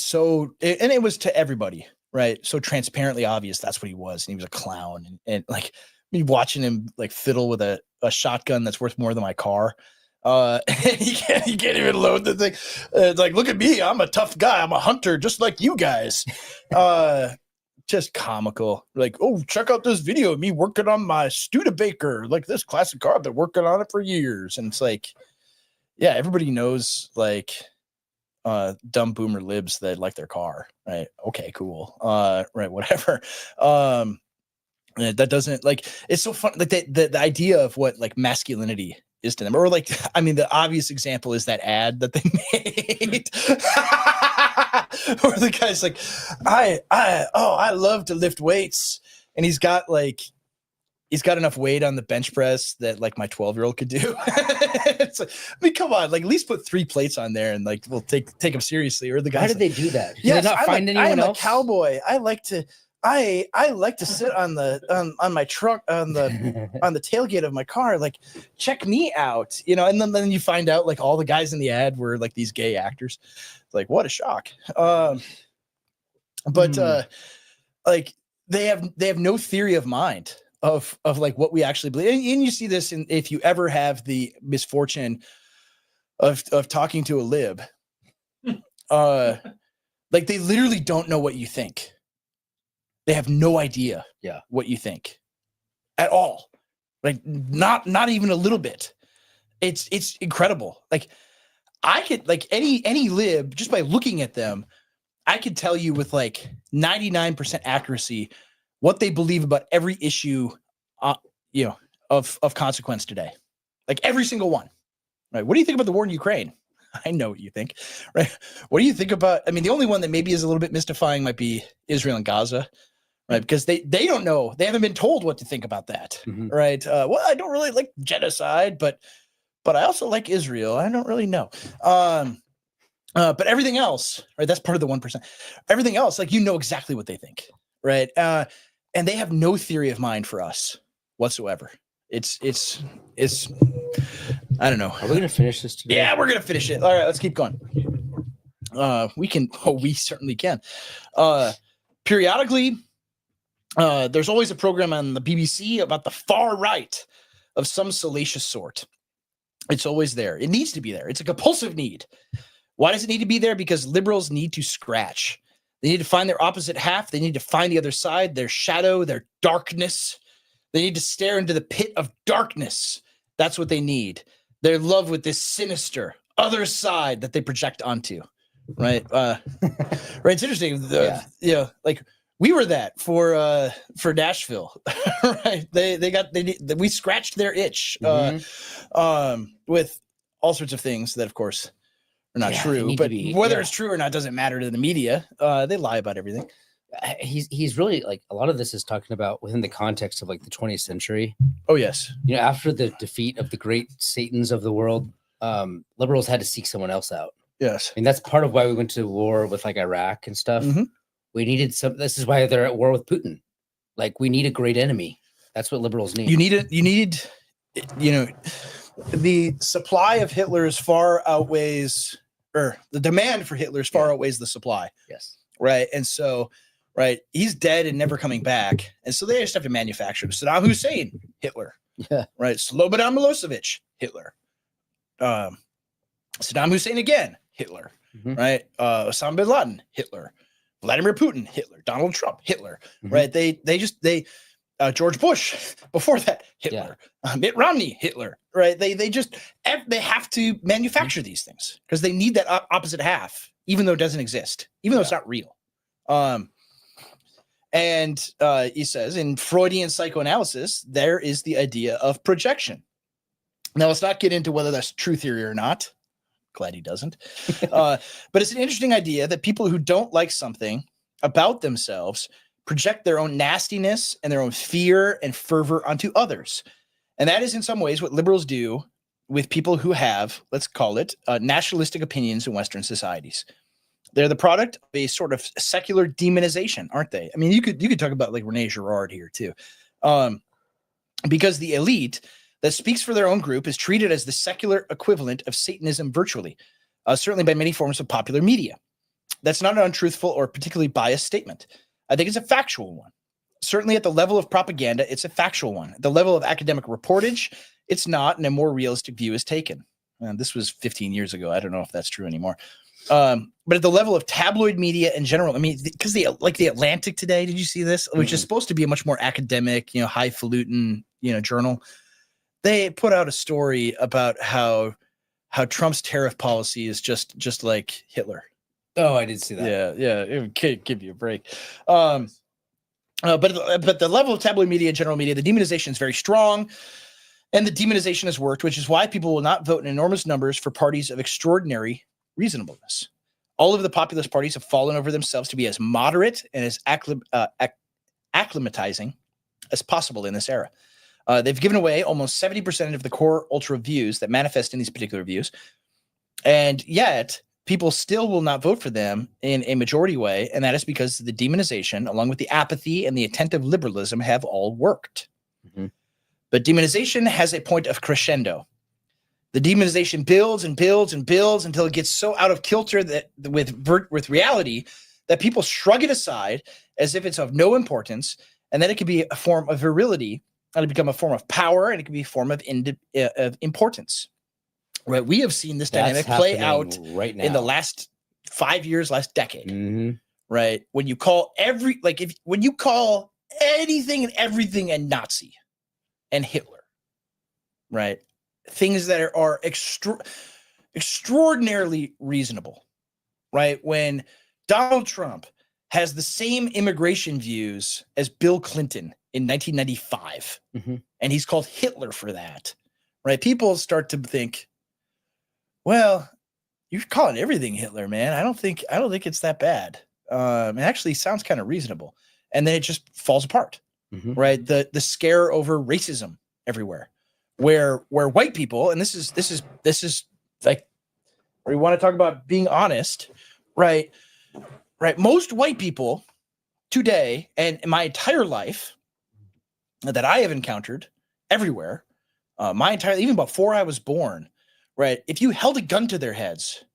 so, and it was to everybody, right? So transparently obvious that's what he was, and he was a clown, and like me watching him like fiddle with a shotgun that's worth more than my car. He can't even load the thing. It's like, look at me, I'm a tough guy, I'm a hunter just like you guys. Just comical. Like, oh, check out this video of me working on my Studebaker, like this classic car. I've been working on it for years. And it's like, yeah, everybody knows like dumb boomer libs that like their car, right? Okay, cool. Right, whatever. That doesn't, like, it's so fun, like the idea of what like masculinity is to them, or like, I mean, the obvious example is that ad that they made where the guy's like, I love to lift weights, and he's got like he's got enough weight on the bench press that like my 12-year-old could do. It's like, I mean, come on, like at least put 3 plates on there and like we'll take him seriously. Or the guy. Why did they do that? Did Yes, they not find I anyone am else? a cowboy. I like to sit on the on my truck on the tailgate of my car. Like, check me out, you know. And then you find out like all the guys in the ad were like these gay actors. Like, what a shock. Like they have no theory of mind of like what we actually believe. And you see this if you ever have the misfortune of talking to a lib, like they literally don't know what you think. They have no idea what you think at all. Like not even a little bit. It's incredible. Like I could like any lib just by looking at them, I could tell you with like 99% accuracy what they believe about every issue, of consequence today. Like every single one. Right? What do you think about the war in Ukraine? I know what you think. Right? What do you think about? I mean, the only one that maybe is a little bit mystifying might be Israel and Gaza. Right, because they don't know, they haven't been told what to think about that. Right. Well, I don't really like genocide, but I also like Israel. I don't really know. But everything else, right? That's part of the 1%. Everything else, like exactly what they think, right? And they have no theory of mind for us whatsoever. It's I don't know. Are we gonna finish this today? Yeah, we're gonna finish it. All right, let's keep going. We can. Oh, we certainly can. Periodically. There's always a program on the BBC about the far right of some salacious sort. It's always there. It needs to be there. It's a compulsive need. Why does it need to be there? Because liberals need to scratch. They need to find their opposite half. They need to find the other side, their shadow, their darkness. They need to stare into the pit of darkness. That's what they need. They're in love with this sinister other side that they project onto. Right? Right. It's interesting. Like we were that for Nashville, right? We scratched their itch with all sorts of things that, of course, are not true. But whether it's true or not doesn't matter to the media. They lie about everything. He's really like a lot of this is talking about within the context of like the 20th century. Oh yes, after the defeat of the great Satans of the world, liberals had to seek someone else out. Yes, and that's part of why we went to war with like Iraq and stuff. We needed this is why they're at war with Putin. Like we need a great enemy. That's what liberals need. The supply of Hitler's far outweighs, or the demand for Hitler's far outweighs the supply. Yes. Right. And so, right, he's dead and never coming back. And so they just have to manufacture him. Saddam Hussein, Hitler. Yeah. Right. Slobodan Milosevic, Hitler. Saddam Hussein again, Hitler. Right. Osama bin Laden, Hitler. Vladimir Putin, Hitler. Donald Trump, Hitler. Right. They George Bush before that, Hitler. Mitt Romney, Hitler. Right. They have to manufacture these things because they need that opposite half, even though it doesn't exist, even though it's not real. And he says in Freudian psychoanalysis, there is the idea of projection. Now, let's not get into whether that's true theory or not. Glad he doesn't. But it's an interesting idea that people who don't like something about themselves project their own nastiness and their own fear and fervor onto others. And that is in some ways what liberals do with people who have, let's call it, nationalistic opinions in Western societies. They're the product of a sort of secular demonization, aren't they? I mean, you could talk about like Rene Girard here too. Because the elite that speaks for their own group is treated as the secular equivalent of Satanism virtually, certainly by many forms of popular media. That's not an untruthful or particularly biased statement. I think it's a factual one. Certainly at the level of propaganda, it's a factual one. At the level of academic reportage, it's not, and a more realistic view is taken. And this was 15 years ago. I don't know if that's true anymore. But at the level of tabloid media in general, I mean, because like the Atlantic today, did you see this? Which is supposed to be a much more academic, highfalutin, journal. They put out a story about how Trump's tariff policy is just like Hitler. Oh, I did see that. Yeah, it would give you a break. But the level of tabloid media, general media, the demonization is very strong, and the demonization has worked, which is why people will not vote in enormous numbers for parties of extraordinary reasonableness. All of the populist parties have fallen over themselves to be as moderate and as acclimatizing as possible in this era. They've given away almost 70% of the core ultra views that manifest in these particular views. And yet people still will not vote for them in a majority way. And that is because the demonization, along with the apathy and the attentive liberalism, have all worked. Mhm. But demonization has a point of crescendo. The demonization builds and builds and builds until it gets so out of kilter that with reality that people shrug it aside as if it's of no importance. And then it can be a form of virility, and it become a form of power, and it can be a form of importance. Right? We have seen this dynamic play out right now in the last 5 years, last decade. Mhm. Right? When you call when you call anything and everything a Nazi and Hitler, right? Things that are extraordinarily reasonable, right? When Donald Trump has the same immigration views as Bill Clinton in 1995, Mhm. and he's called Hitler for that, right? People start to think, well, you're calling everything Hitler, man. I don't think it's that bad. It actually sounds kind of reasonable. And then it just falls apart, Mhm. right? The scare over racism everywhere, where white people, and this is like, where you want to talk about being honest, right? Right. Most white people today, and in my entire life that I have encountered everywhere, even before I was born, right? If you held a gun to their heads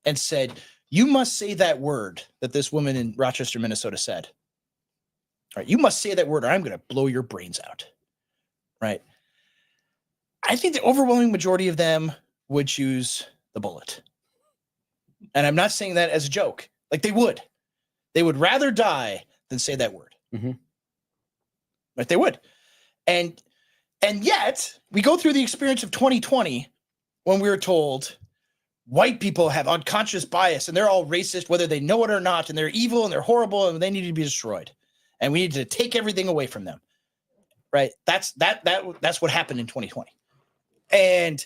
and said, you must say that word that this woman in Rochester, Minnesota said, right? You must say that word or I'm going to blow your brains out, right? I think the overwhelming majority of them would choose the bullet. And I'm not saying that as a joke. Like they would rather die than say that word. Mhm. Right? They would. And yet we go through the experience of 2020 when we were told white people have unconscious bias and they're all racist, whether they know it or not, and they're evil and they're horrible and they need to be destroyed. And we need to take everything away from them. Right? That's what happened in 2020. And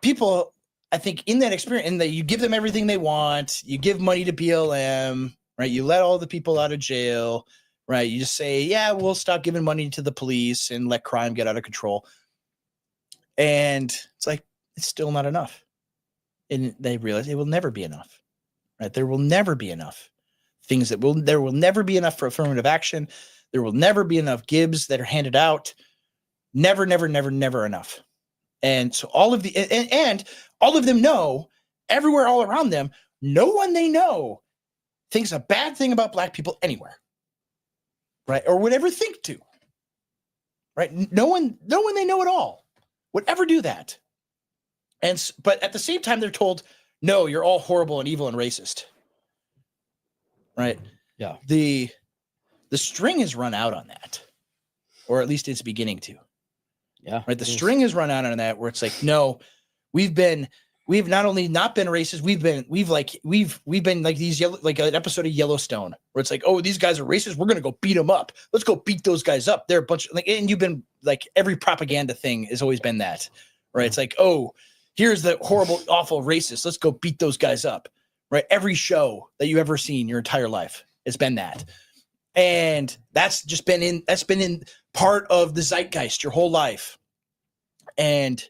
people, I think, in that experience, in that you give them everything they want, you give money to BLM, right? You let all the people out of jail, right? You just say, yeah, we'll stop giving money to the police and let crime get out of control. And it's like, it's still not enough. And they realize it will never be enough, right? There will never be enough there will never be enough for affirmative action. There will never be enough Gibbs that are handed out. Never, never, never, never enough. And so all of them know, everywhere all around them, no one they know thinks a bad thing about black people anywhere, right? Or would ever think to, right? No one they know at all would ever do that. But at the same time, they're told, no, you're all horrible and evil and racist, right? Yeah. The string has run out on that, or at least it's beginning to. Yeah. Right. The string has run out on that, where it's like, no, we've not only not been racist, we've been like these like an episode of Yellowstone where it's like, oh, these guys are racist. We're going to go beat them up. Let's go beat those guys up. They're a bunch of and you've been like, every propaganda thing has always been that, right? It's like, oh, here's the horrible, awful racist. Let's go beat those guys up. Right. Every show that you ever seen your entire life has been that. And that's been in part of the zeitgeist your whole life. And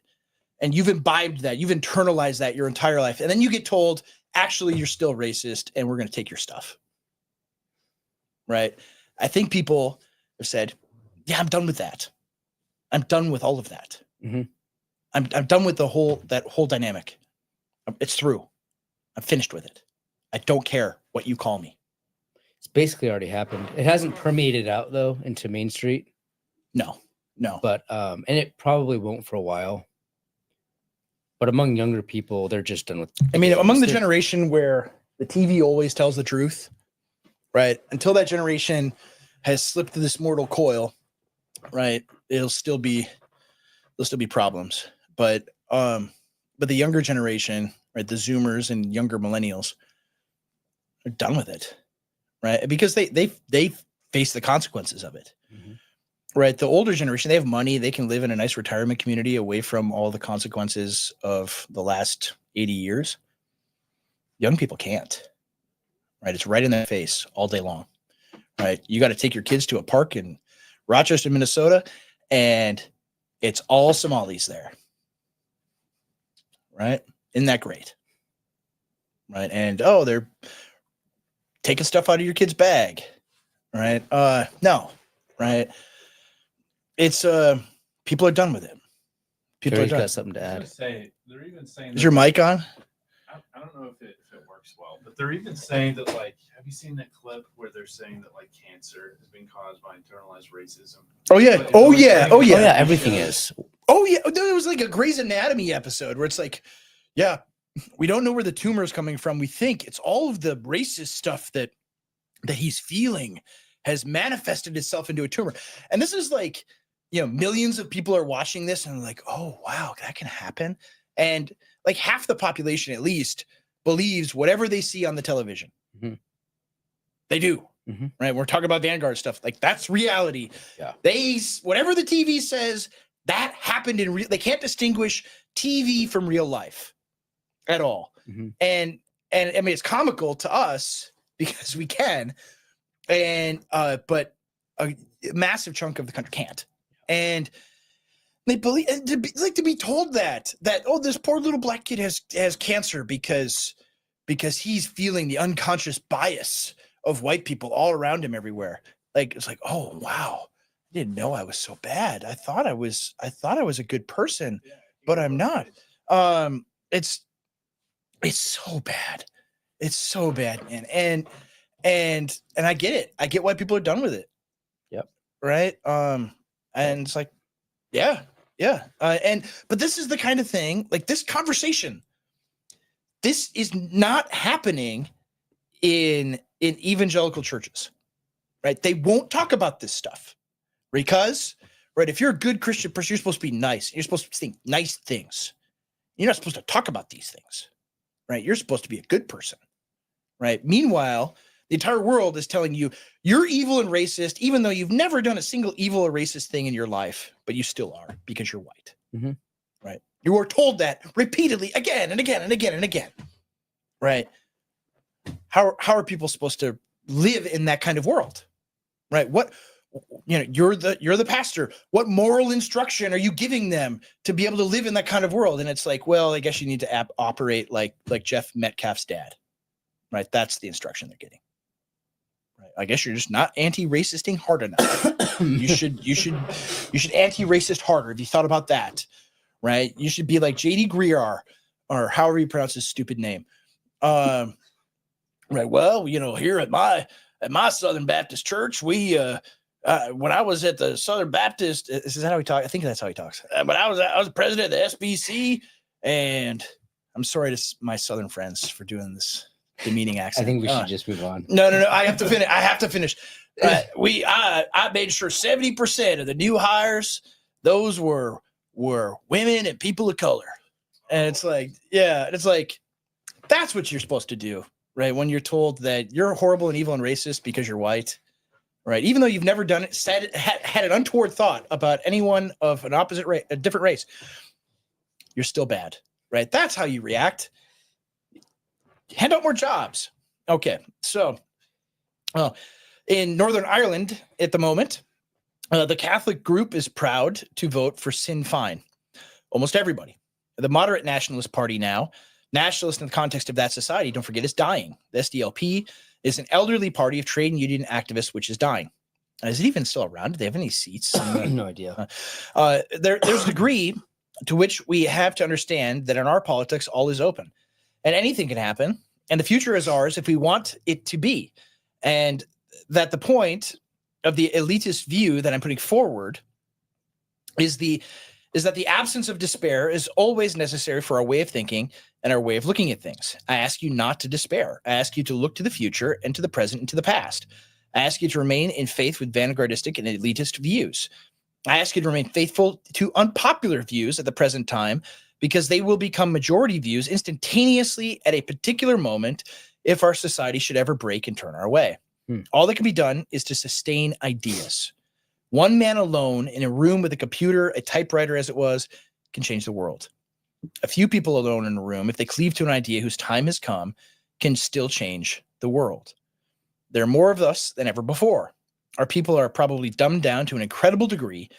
you've imbibed that, you've internalized that your entire life. And then you get told, actually, you're still racist and we're going to take your stuff. Right. I think people have said, yeah, I'm done with that. I'm done with all of that. Mm-hmm. I'm done with that whole dynamic. It's through. I'm finished with it. I don't care what you call me. It's basically already happened. It hasn't permeated out though into Main Street. No. But and it probably won't for a while. But among younger people, they're just done with. I mean, among the generation where the TV always tells the truth, right? Until that generation has slipped through this mortal coil, right? There'll still be problems. But the younger generation, right? The Zoomers and younger millennials are done with it, right? Because they face the consequences of it. Mm-hmm. Right. The older generation, they have money. They can live in a nice retirement community away from all the consequences of the last 80 years. Young people can't. Right. It's right in their face all day long. Right. You got to take your kids to a park in Rochester, Minnesota, and It's all Somalis there. Right? Isn't that great? Right? And they're taking stuff out of your kid's bag. Right? No. Right? It's people are done with it. People Gary's are done. got something to I was add. gonna say, they're even saying Is your mic on? I don't know if it works well, but they're even saying that, like, have you seen that clip where they're saying that, like, cancer has been caused by internalized racism? Oh yeah. But Oh they're yeah. saying Oh that, yeah. Oh yeah, like, everything is. Oh yeah, there was like a Grey's Anatomy episode where it's like, yeah, we don't know where the tumor is coming from. We think it's all of the racist stuff that he's feeling has manifested itself into a tumor. And this is like, millions of people are watching this and like, oh wow, that can happen. And like half the population at least believes whatever they see on the television. Mhm. They do. Mhm. Right? We're talking about Vanguard stuff. Like that's reality. Yeah. Whatever the TV says, that happened in real. They can't distinguish TV from real life at all. Mhm. And I mean, it's comical to us because we can, but a massive chunk of the country can't. And they believe, and to be told that this poor little black kid has cancer because he's feeling the unconscious bias of white people all around him everywhere. Like it's like, oh wow, I didn't know I was so bad. I thought I was a good person, but I'm not. It's so bad. It's so bad, man. And I get it. I get why people are done with it. Yep. Right. And it's like, yeah. But this is the kind of thing, like this conversation. This is not happening in evangelical churches, right? They won't talk about this stuff because, right, if you're a good Christian person, you're supposed to be nice. You're supposed to think nice things. You're not supposed to talk about these things, right? You're supposed to be a good person, right? Meanwhile, the entire world is telling you you're evil and racist, even though you've never done a single evil or racist thing in your life, but you still are because you're white, right? You are told that repeatedly again and again and again and again, right? How are people supposed to live in that kind of world, right? What, you're the pastor. What moral instruction are you giving them to be able to live in that kind of world? And it's like, well, I guess you need to operate like Jeff Metcalf's dad, right? That's the instruction they're getting. Right. I guess you're just not anti-racisting hard enough. you should anti-racist harder. Have you thought about that? Right. You should be like JD Greer or however you pronounce his stupid name. Right. Well, here at my Southern Baptist church, we when I was at the Southern Baptist, is that how he talks? I think that's how he talks. But I was president of the SBC, and I'm sorry to my Southern friends for doing this demeaning accent. I think we should just move on. No. I have to finish. I made sure 70% of the new hires, those were women and people of color. And it's like, yeah, it's like, that's what you're supposed to do, right? When you're told that you're horrible and evil and racist because you're white, right? Even though you've never done it, had an untoward thought about anyone of an opposite race, a different race, you're still bad, right? That's how you react. Hand out more jobs. Okay, so in Northern Ireland at the moment, the Catholic group is proud to vote for Sinn Féin. Almost everybody. The moderate nationalist party now, nationalist in the context of that society, don't forget, is dying. The SDLP is an elderly party of trade and union activists, which is dying. Is it even still around? Do they have any seats? No idea. There's a degree to which we have to understand that in our politics, all is open. And anything can happen, and the future is ours if we want it to be. And that the point of the elitist view that I'm putting forward is that the absence of despair is always necessary for our way of thinking and our way of looking at things. I ask you not to despair. I ask you to look to the future and to the present and to the past. I ask you to remain in faith with vanguardistic and elitist views. I ask you to remain faithful to unpopular views at the present time, because they will become majority views instantaneously at a particular moment if our society should ever break and turn our way. All that can be done is to sustain ideas. One man alone in a room with a computer, a typewriter as it was, can change the world. A few people alone in a room, if they cleave to an idea whose time has come, can still change the world. There are more of us than ever before. Our people are probably dumbed down to an incredible degree,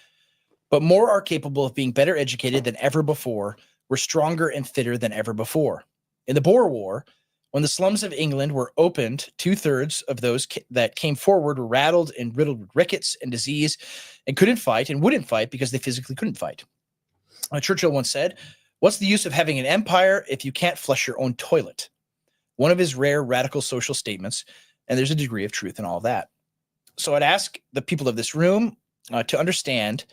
but more are capable of being better educated than ever before. We're stronger and fitter than ever before. In the Boer War, when the slums of England were opened, 2/3 of those that came forward were rattled and riddled with rickets and disease and couldn't fight and wouldn't fight because they physically couldn't fight. Churchill once said, "What's the use of having an empire if you can't flush your own toilet?" One of his rare radical social statements, and there's a degree of truth in all of that. So I'd ask the people of this room to understand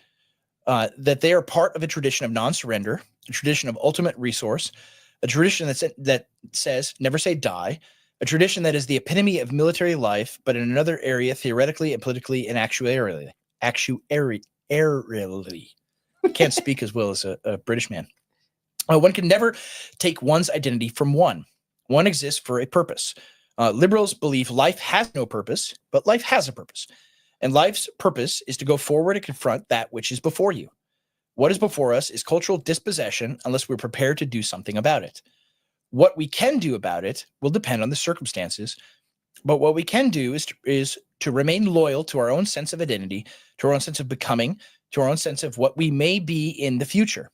that they are part of a tradition of non-surrender, a tradition of ultimate resource, a tradition that says never say die, a tradition that is the epitome of military life, but in another area, theoretically and politically and actuarially. Can't speak as well as a British man. One can never take one's identity from one. One exists for a purpose. Liberals believe life has no purpose, but life has a purpose. And life's purpose is to go forward and confront that which is before you. What is before us is cultural dispossession unless we're prepared to do something about it. What we can do about it will depend on the circumstances, but what we can do is to remain loyal to our own sense of identity, to our own sense of becoming, to our own sense of what we may be in the future.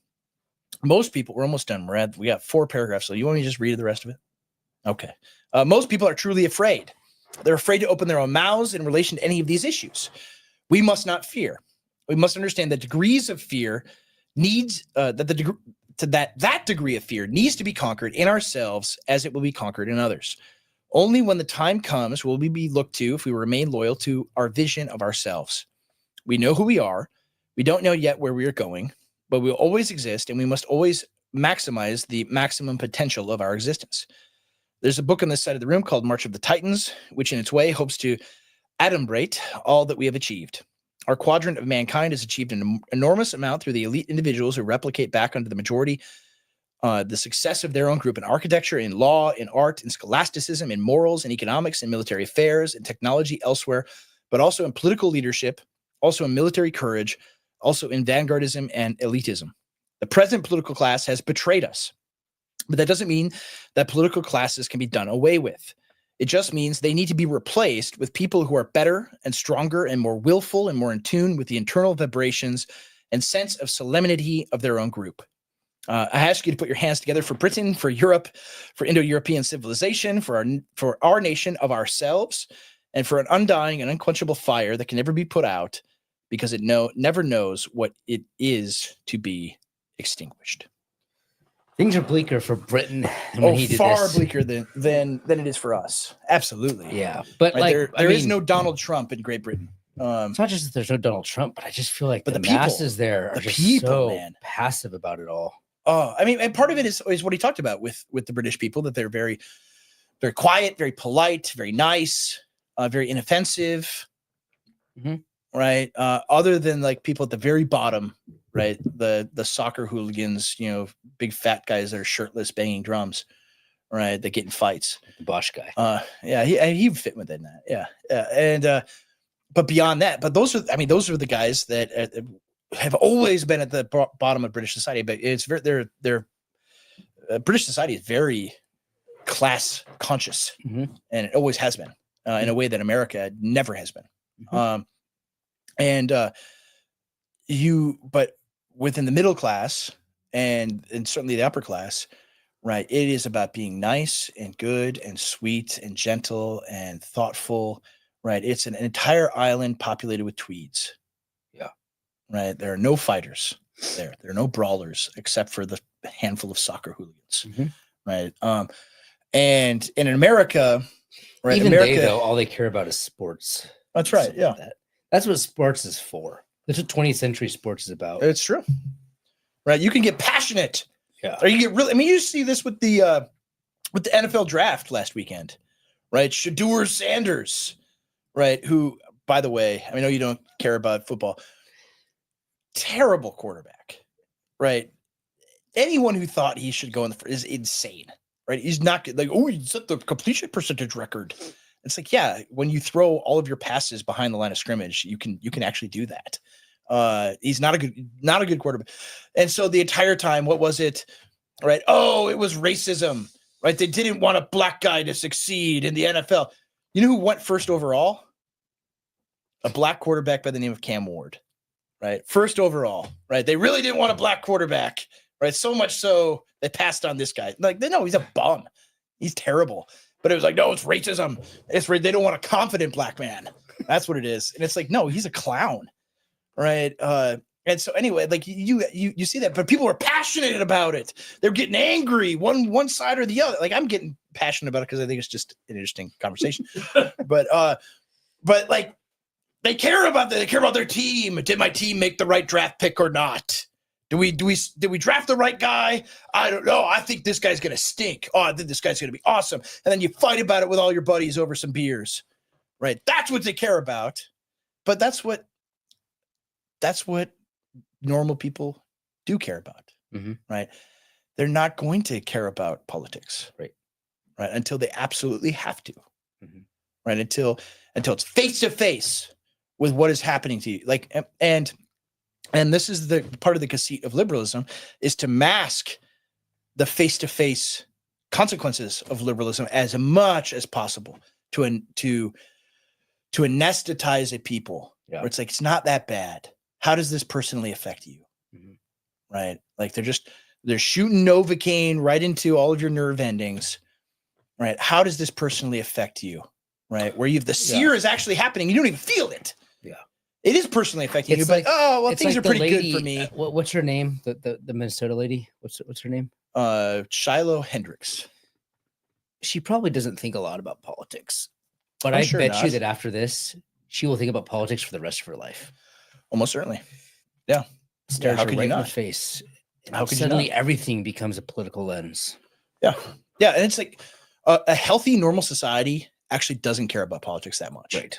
Most people, we're almost done. We got 4 paragraphs, so you want me to just read the rest of it? Okay. Most people are truly afraid. They're afraid to open their own mouths in relation to any of these issues. We must not fear. We must understand that degrees of fear needs that degree of fear needs to be conquered in ourselves as it will be conquered in others. Only when the time comes will we be looked to if we remain loyal to our vision of ourselves. We know who we are. We don't know yet where we are going, but we'll always exist, and we must always maximize the maximum potential of our existence. There's a book on this side of the room called March of the Titans, which in its way hopes to adumbrate all that we have achieved. Our quadrant of mankind has achieved an enormous amount through the elite individuals who replicate back onto the majority the success of their own group in architecture, in law, in art, in scholasticism, in morals, in economics, in military affairs, in technology elsewhere, but also in political leadership, also in military courage, also in vanguardism and elitism. The present political class has betrayed us, but that doesn't mean that political classes can be done away with. It just means they need to be replaced with people who are better and stronger and more willful and more in tune with the internal vibrations and sense of solemnity of their own group. I ask you to put your hands together for Britain, for Europe, for Indo-European civilization, for our nation of ourselves, and for an undying and unquenchable fire that can never be put out because it never knows what it is to be extinguished. Things are bleaker for Britain when he did far this. bleaker than it is for us. Absolutely. Yeah, but Right, like there is no Donald Trump in Great Britain. It's not just that there's no Donald Trump, but I just feel like But the the people- masses there are the just people, so man. passive about it all. I mean, and part of it is what he talked about with the British people, that they're very, very quiet, very polite, very nice, very inoffensive. Mhm. Right. Other than like people at the very bottom, right? The soccer hooligans, big fat guys that are shirtless banging drums, right? That get in fights. The Bosch guy. Yeah, he would fit within that. Yeah. And but beyond that, but those are the guys that have always been at the bottom of British society. But it's very British society is very class conscious, Mhm. and it always has been in a way that America never has been. Mhm. But within the middle class and certainly the upper class, right, it is about being nice and good and sweet and gentle and thoughtful, right? It's an entire island populated with Tweeds. Yeah. Right. There are no fighters there. There are no brawlers except for the handful of soccer hooligans. Mhm. Right. And in America, right, Even America, they, though, all they care about is sports. that's right. Something Yeah. like that. That's what sports is for. That's what 20th century sports is about. It's true. Right. You can get passionate. Yeah. Or you get really, you see this with the NFL draft last weekend, right? Shedeur Sanders, right? Who, by the way, I know you don't care about football. Terrible quarterback, right? Anyone who thought he should go in the is insane, right? He's not like, he set the completion percentage record. It's like, yeah, when you throw all of your passes behind the line of scrimmage, you can actually do that. He's not a good quarterback. And so the entire time, what was it? Right? Oh, it was racism, right? They didn't want a black guy to succeed in the NFL. You know who went first overall? A black quarterback by the name of Cam Ward, right? First overall, right? They really didn't want a black quarterback, right? So much so they passed on this guy. Like, no, he's a bum. He's terrible. But it was like, no, it's racism. They don't want a confident black man. That's what it is. And it's like, no, he's a clown, right? And so anyway, like you see that, but people were passionate about it. They're getting angry, one side or the other. Like I'm getting passionate about it because I think it's just an interesting conversation. but like they care about that. They care about their team. Did my team make the right draft pick or not? Did we draft the right guy? I don't know. I think this guy's gonna stink. Oh, I think this guy's gonna be awesome. And then you fight about it with all your buddies over some beers, right? That's what they care about. But that's what normal people do care about, right? They're not going to care about politics, right? Until they absolutely have to, right? Until it's face to face with what is happening to you, like and this is the part of the conceit of liberalism is to mask the face to face consequences of liberalism as much as possible to anesthetize a people, where it's like it's not that bad. How does this personally affect you? Right? Like they're shooting Novocaine right into all of your nerve endings, right? How does this personally affect you? Right? Where the sear is actually happening. You don't even feel it. Yeah. It is personally affecting you, but things are pretty good for me. What's her name? The Minnesota lady? What's her name? Shiloh Hendricks. She probably doesn't think a lot about politics. But I'm I sure bet not. you that after this, she will think about politics for the rest of her life. Almost certainly. Yeah. Stares how her could right you in not? the face. How could you suddenly not? everything becomes a political lens. Yeah. Yeah. And it's like a healthy, normal society actually doesn't care about politics that much. Right.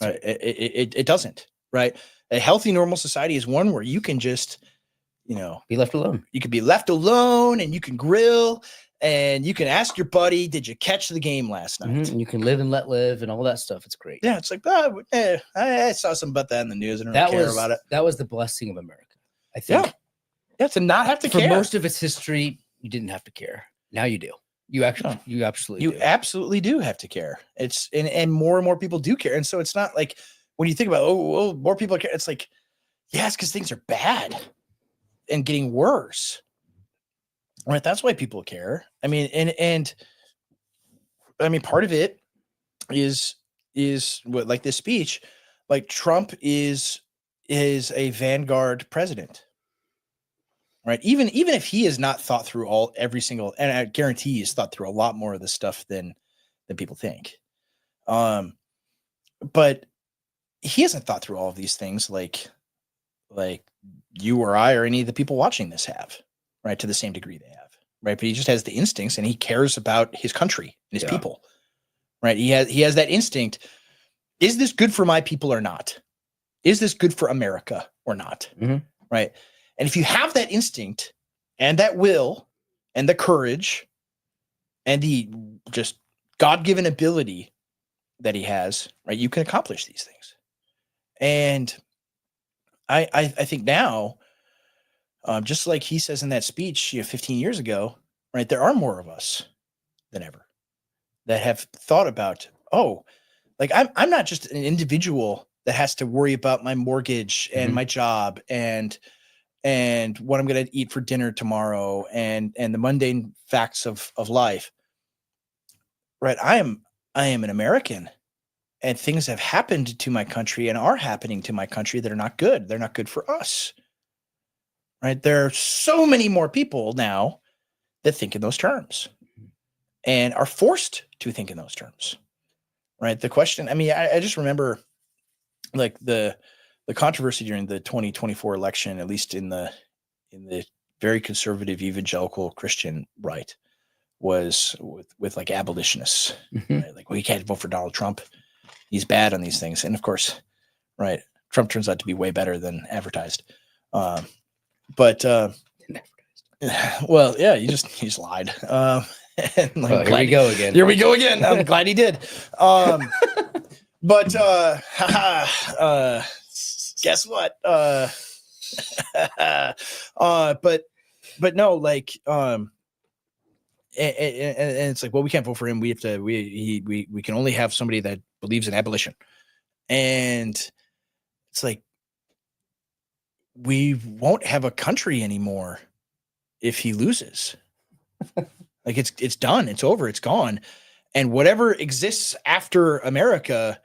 Right. It doesn't. Right. A healthy, normal society is one where you can just, be left alone. You can be left alone and you can grill and you can ask your buddy, did you catch the game last night? And you can live and let live and all that stuff. It's great. Yeah. It's like, I saw something about that in the news. I don't care about it. That was the blessing of America. I think. Yeah. To not have to For care. most of its history, you didn't have to care. Now you do. You absolutely do. Absolutely do have to care. It's and more people do care. And so it's not like when you think about more people care, it's like, yes, because things are bad and getting worse. Right. That's why people care. I mean, and I mean, part of it is what, like this speech, like Trump is a vanguard president. Right. Even if he has not thought through every single, and I guarantee he's thought through a lot more of this stuff than people think. But he hasn't thought through all of these things like you or I or any of the people watching this have, right? To the same degree they have, right? But he just has the instincts and he cares about his country and his people, right? He has that instinct. Is this good for my people or not? Is this good for America or not? Right. And if you have that instinct and that will and the courage and the just God-given ability that he has, right, you can accomplish these things. And I think now, just like he says in that speech 15 years ago, right, there are more of us than ever that have thought about, like I'm not just an individual that has to worry about my mortgage and my job and what I'm going to eat for dinner tomorrow and the mundane facts of life. Right. I am an American and things have happened to my country and are happening to my country that are not good. They're not good for us. Right. There are so many more people now that think in those terms and are forced to think in those terms. Right. The question, I mean, I just remember like the controversy during the 2024 election, at least in the very conservative evangelical Christian right, was with like abolitionists, right? Like, well, you can't vote for Donald Trump. He's bad on these things. And of course, right, Trump turns out to be way better than advertised. Well, yeah, he just lied. And like, here we go again. Here we go again. I'm glad he did. But guess what? But no, like, and it's like, well, we can't vote for him. We have to. We can only have somebody that believes in abolition, and it's like, we won't have a country anymore if he loses. Like it's done. It's over. It's gone. And whatever exists after America,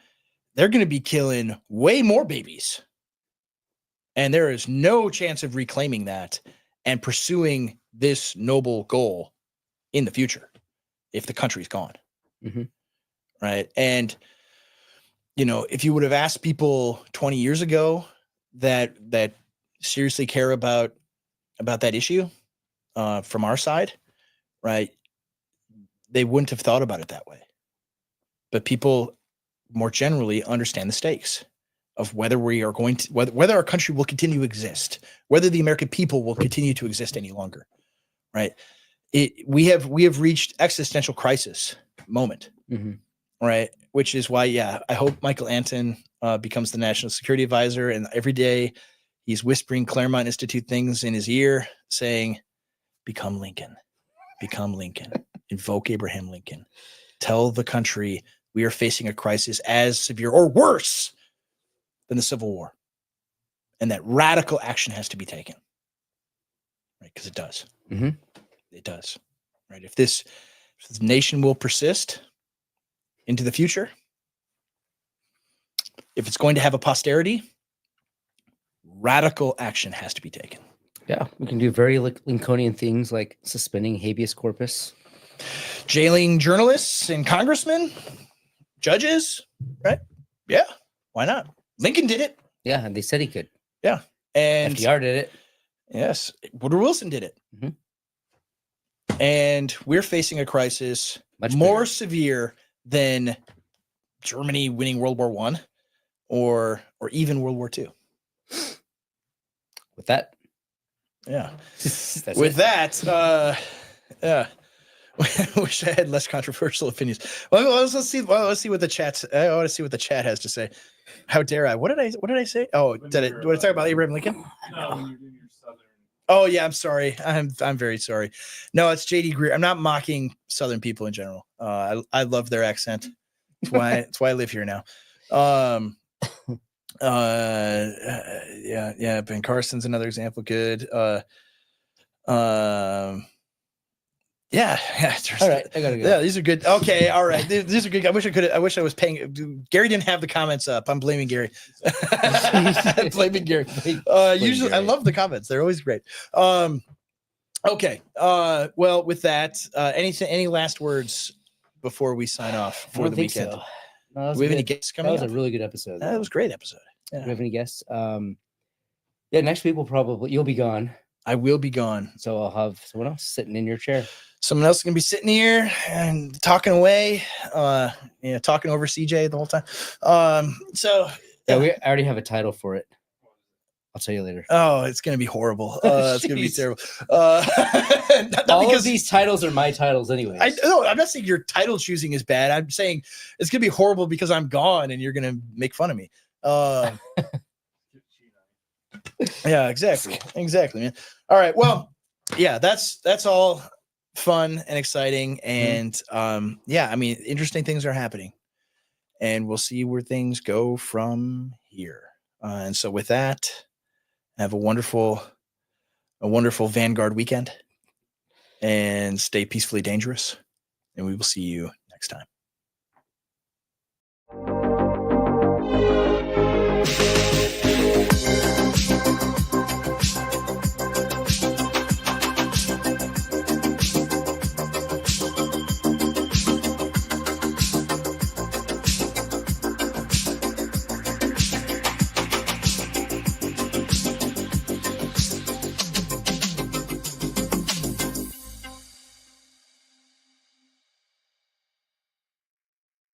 they're going to be killing way more babies. And there is no chance of reclaiming that and pursuing this noble goal in the future if the country's gone. Mhm. Right. And, you know, if you would have asked people 20 years ago that seriously care about that issue from our side, right, they wouldn't have thought about it that way. But people more generally understand the stakes of whether we are going to, whether our country will continue to exist, whether the American people will continue to exist any longer, right? We have reached existential crisis moment, right? Which is why, yeah, I hope Michael Anton becomes the national security advisor, and every day he's whispering Claremont Institute things in his ear, saying, "Become Lincoln, invoke Abraham Lincoln, tell the country we are facing a crisis as severe or worse than the Civil War, and that radical action has to be taken," right? Because it does. It does, right? If this nation will persist into the future, if it's going to have a posterity, radical action has to be taken. Yeah, we can do very Lincolnian things like suspending habeas corpus, jailing journalists and congressmen, judges, right? Yeah, why not? Lincoln did it. Yeah, and they said he could. Yeah, and FDR did it. Yes, Woodrow Wilson did it. And we're facing a crisis Much more bigger. severe than Germany winning World War I or even World War II. With that, yeah. That's With it. that, yeah. I wish I had less controversial opinions. Well, let's see what the chat. I want to see what the chat has to say. How dare I? What did I say? Oh, did I talk about Abraham Lincoln? No, when you're doing your Southern. Oh yeah, I'm sorry. I'm very sorry. No, it's JD Greer. I'm not mocking Southern people in general. I love their accent. That's why I live here now. Yeah. Ben Carson's another example. Good. Yeah. All right, I gotta go. Yeah, these are good. Okay, all right. These are good. I wish I was paying. Gary didn't have the comments up. I'm blaming Gary. Blaming Gary. Usually, I love the comments. They're always great. Okay. Well, with that, any last words before we sign off for the weekend? So. No, Do we have any guests coming? That was a really good episode. That was a great episode. Do we have any guests? Yeah, next week you'll be gone. I will be gone. So I'll have someone else sitting in your chair. Someone else is gonna be sitting here and talking away, talking over CJ the whole time. Yeah, I already have a title for it. I'll tell you later. Oh, it's gonna be horrible. It's gonna be terrible. Not All because of these titles are my titles, anyways. I'm not saying your title choosing is bad. I'm saying it's gonna be horrible because I'm gone and you're gonna make fun of me. Yeah, exactly, man. All right, well, yeah, that's all fun and exciting, and yeah, I mean, interesting things are happening, and we'll see where things go from here. And so, with that, have a wonderful Vanguard weekend, and stay peacefully dangerous. And we will see you next time.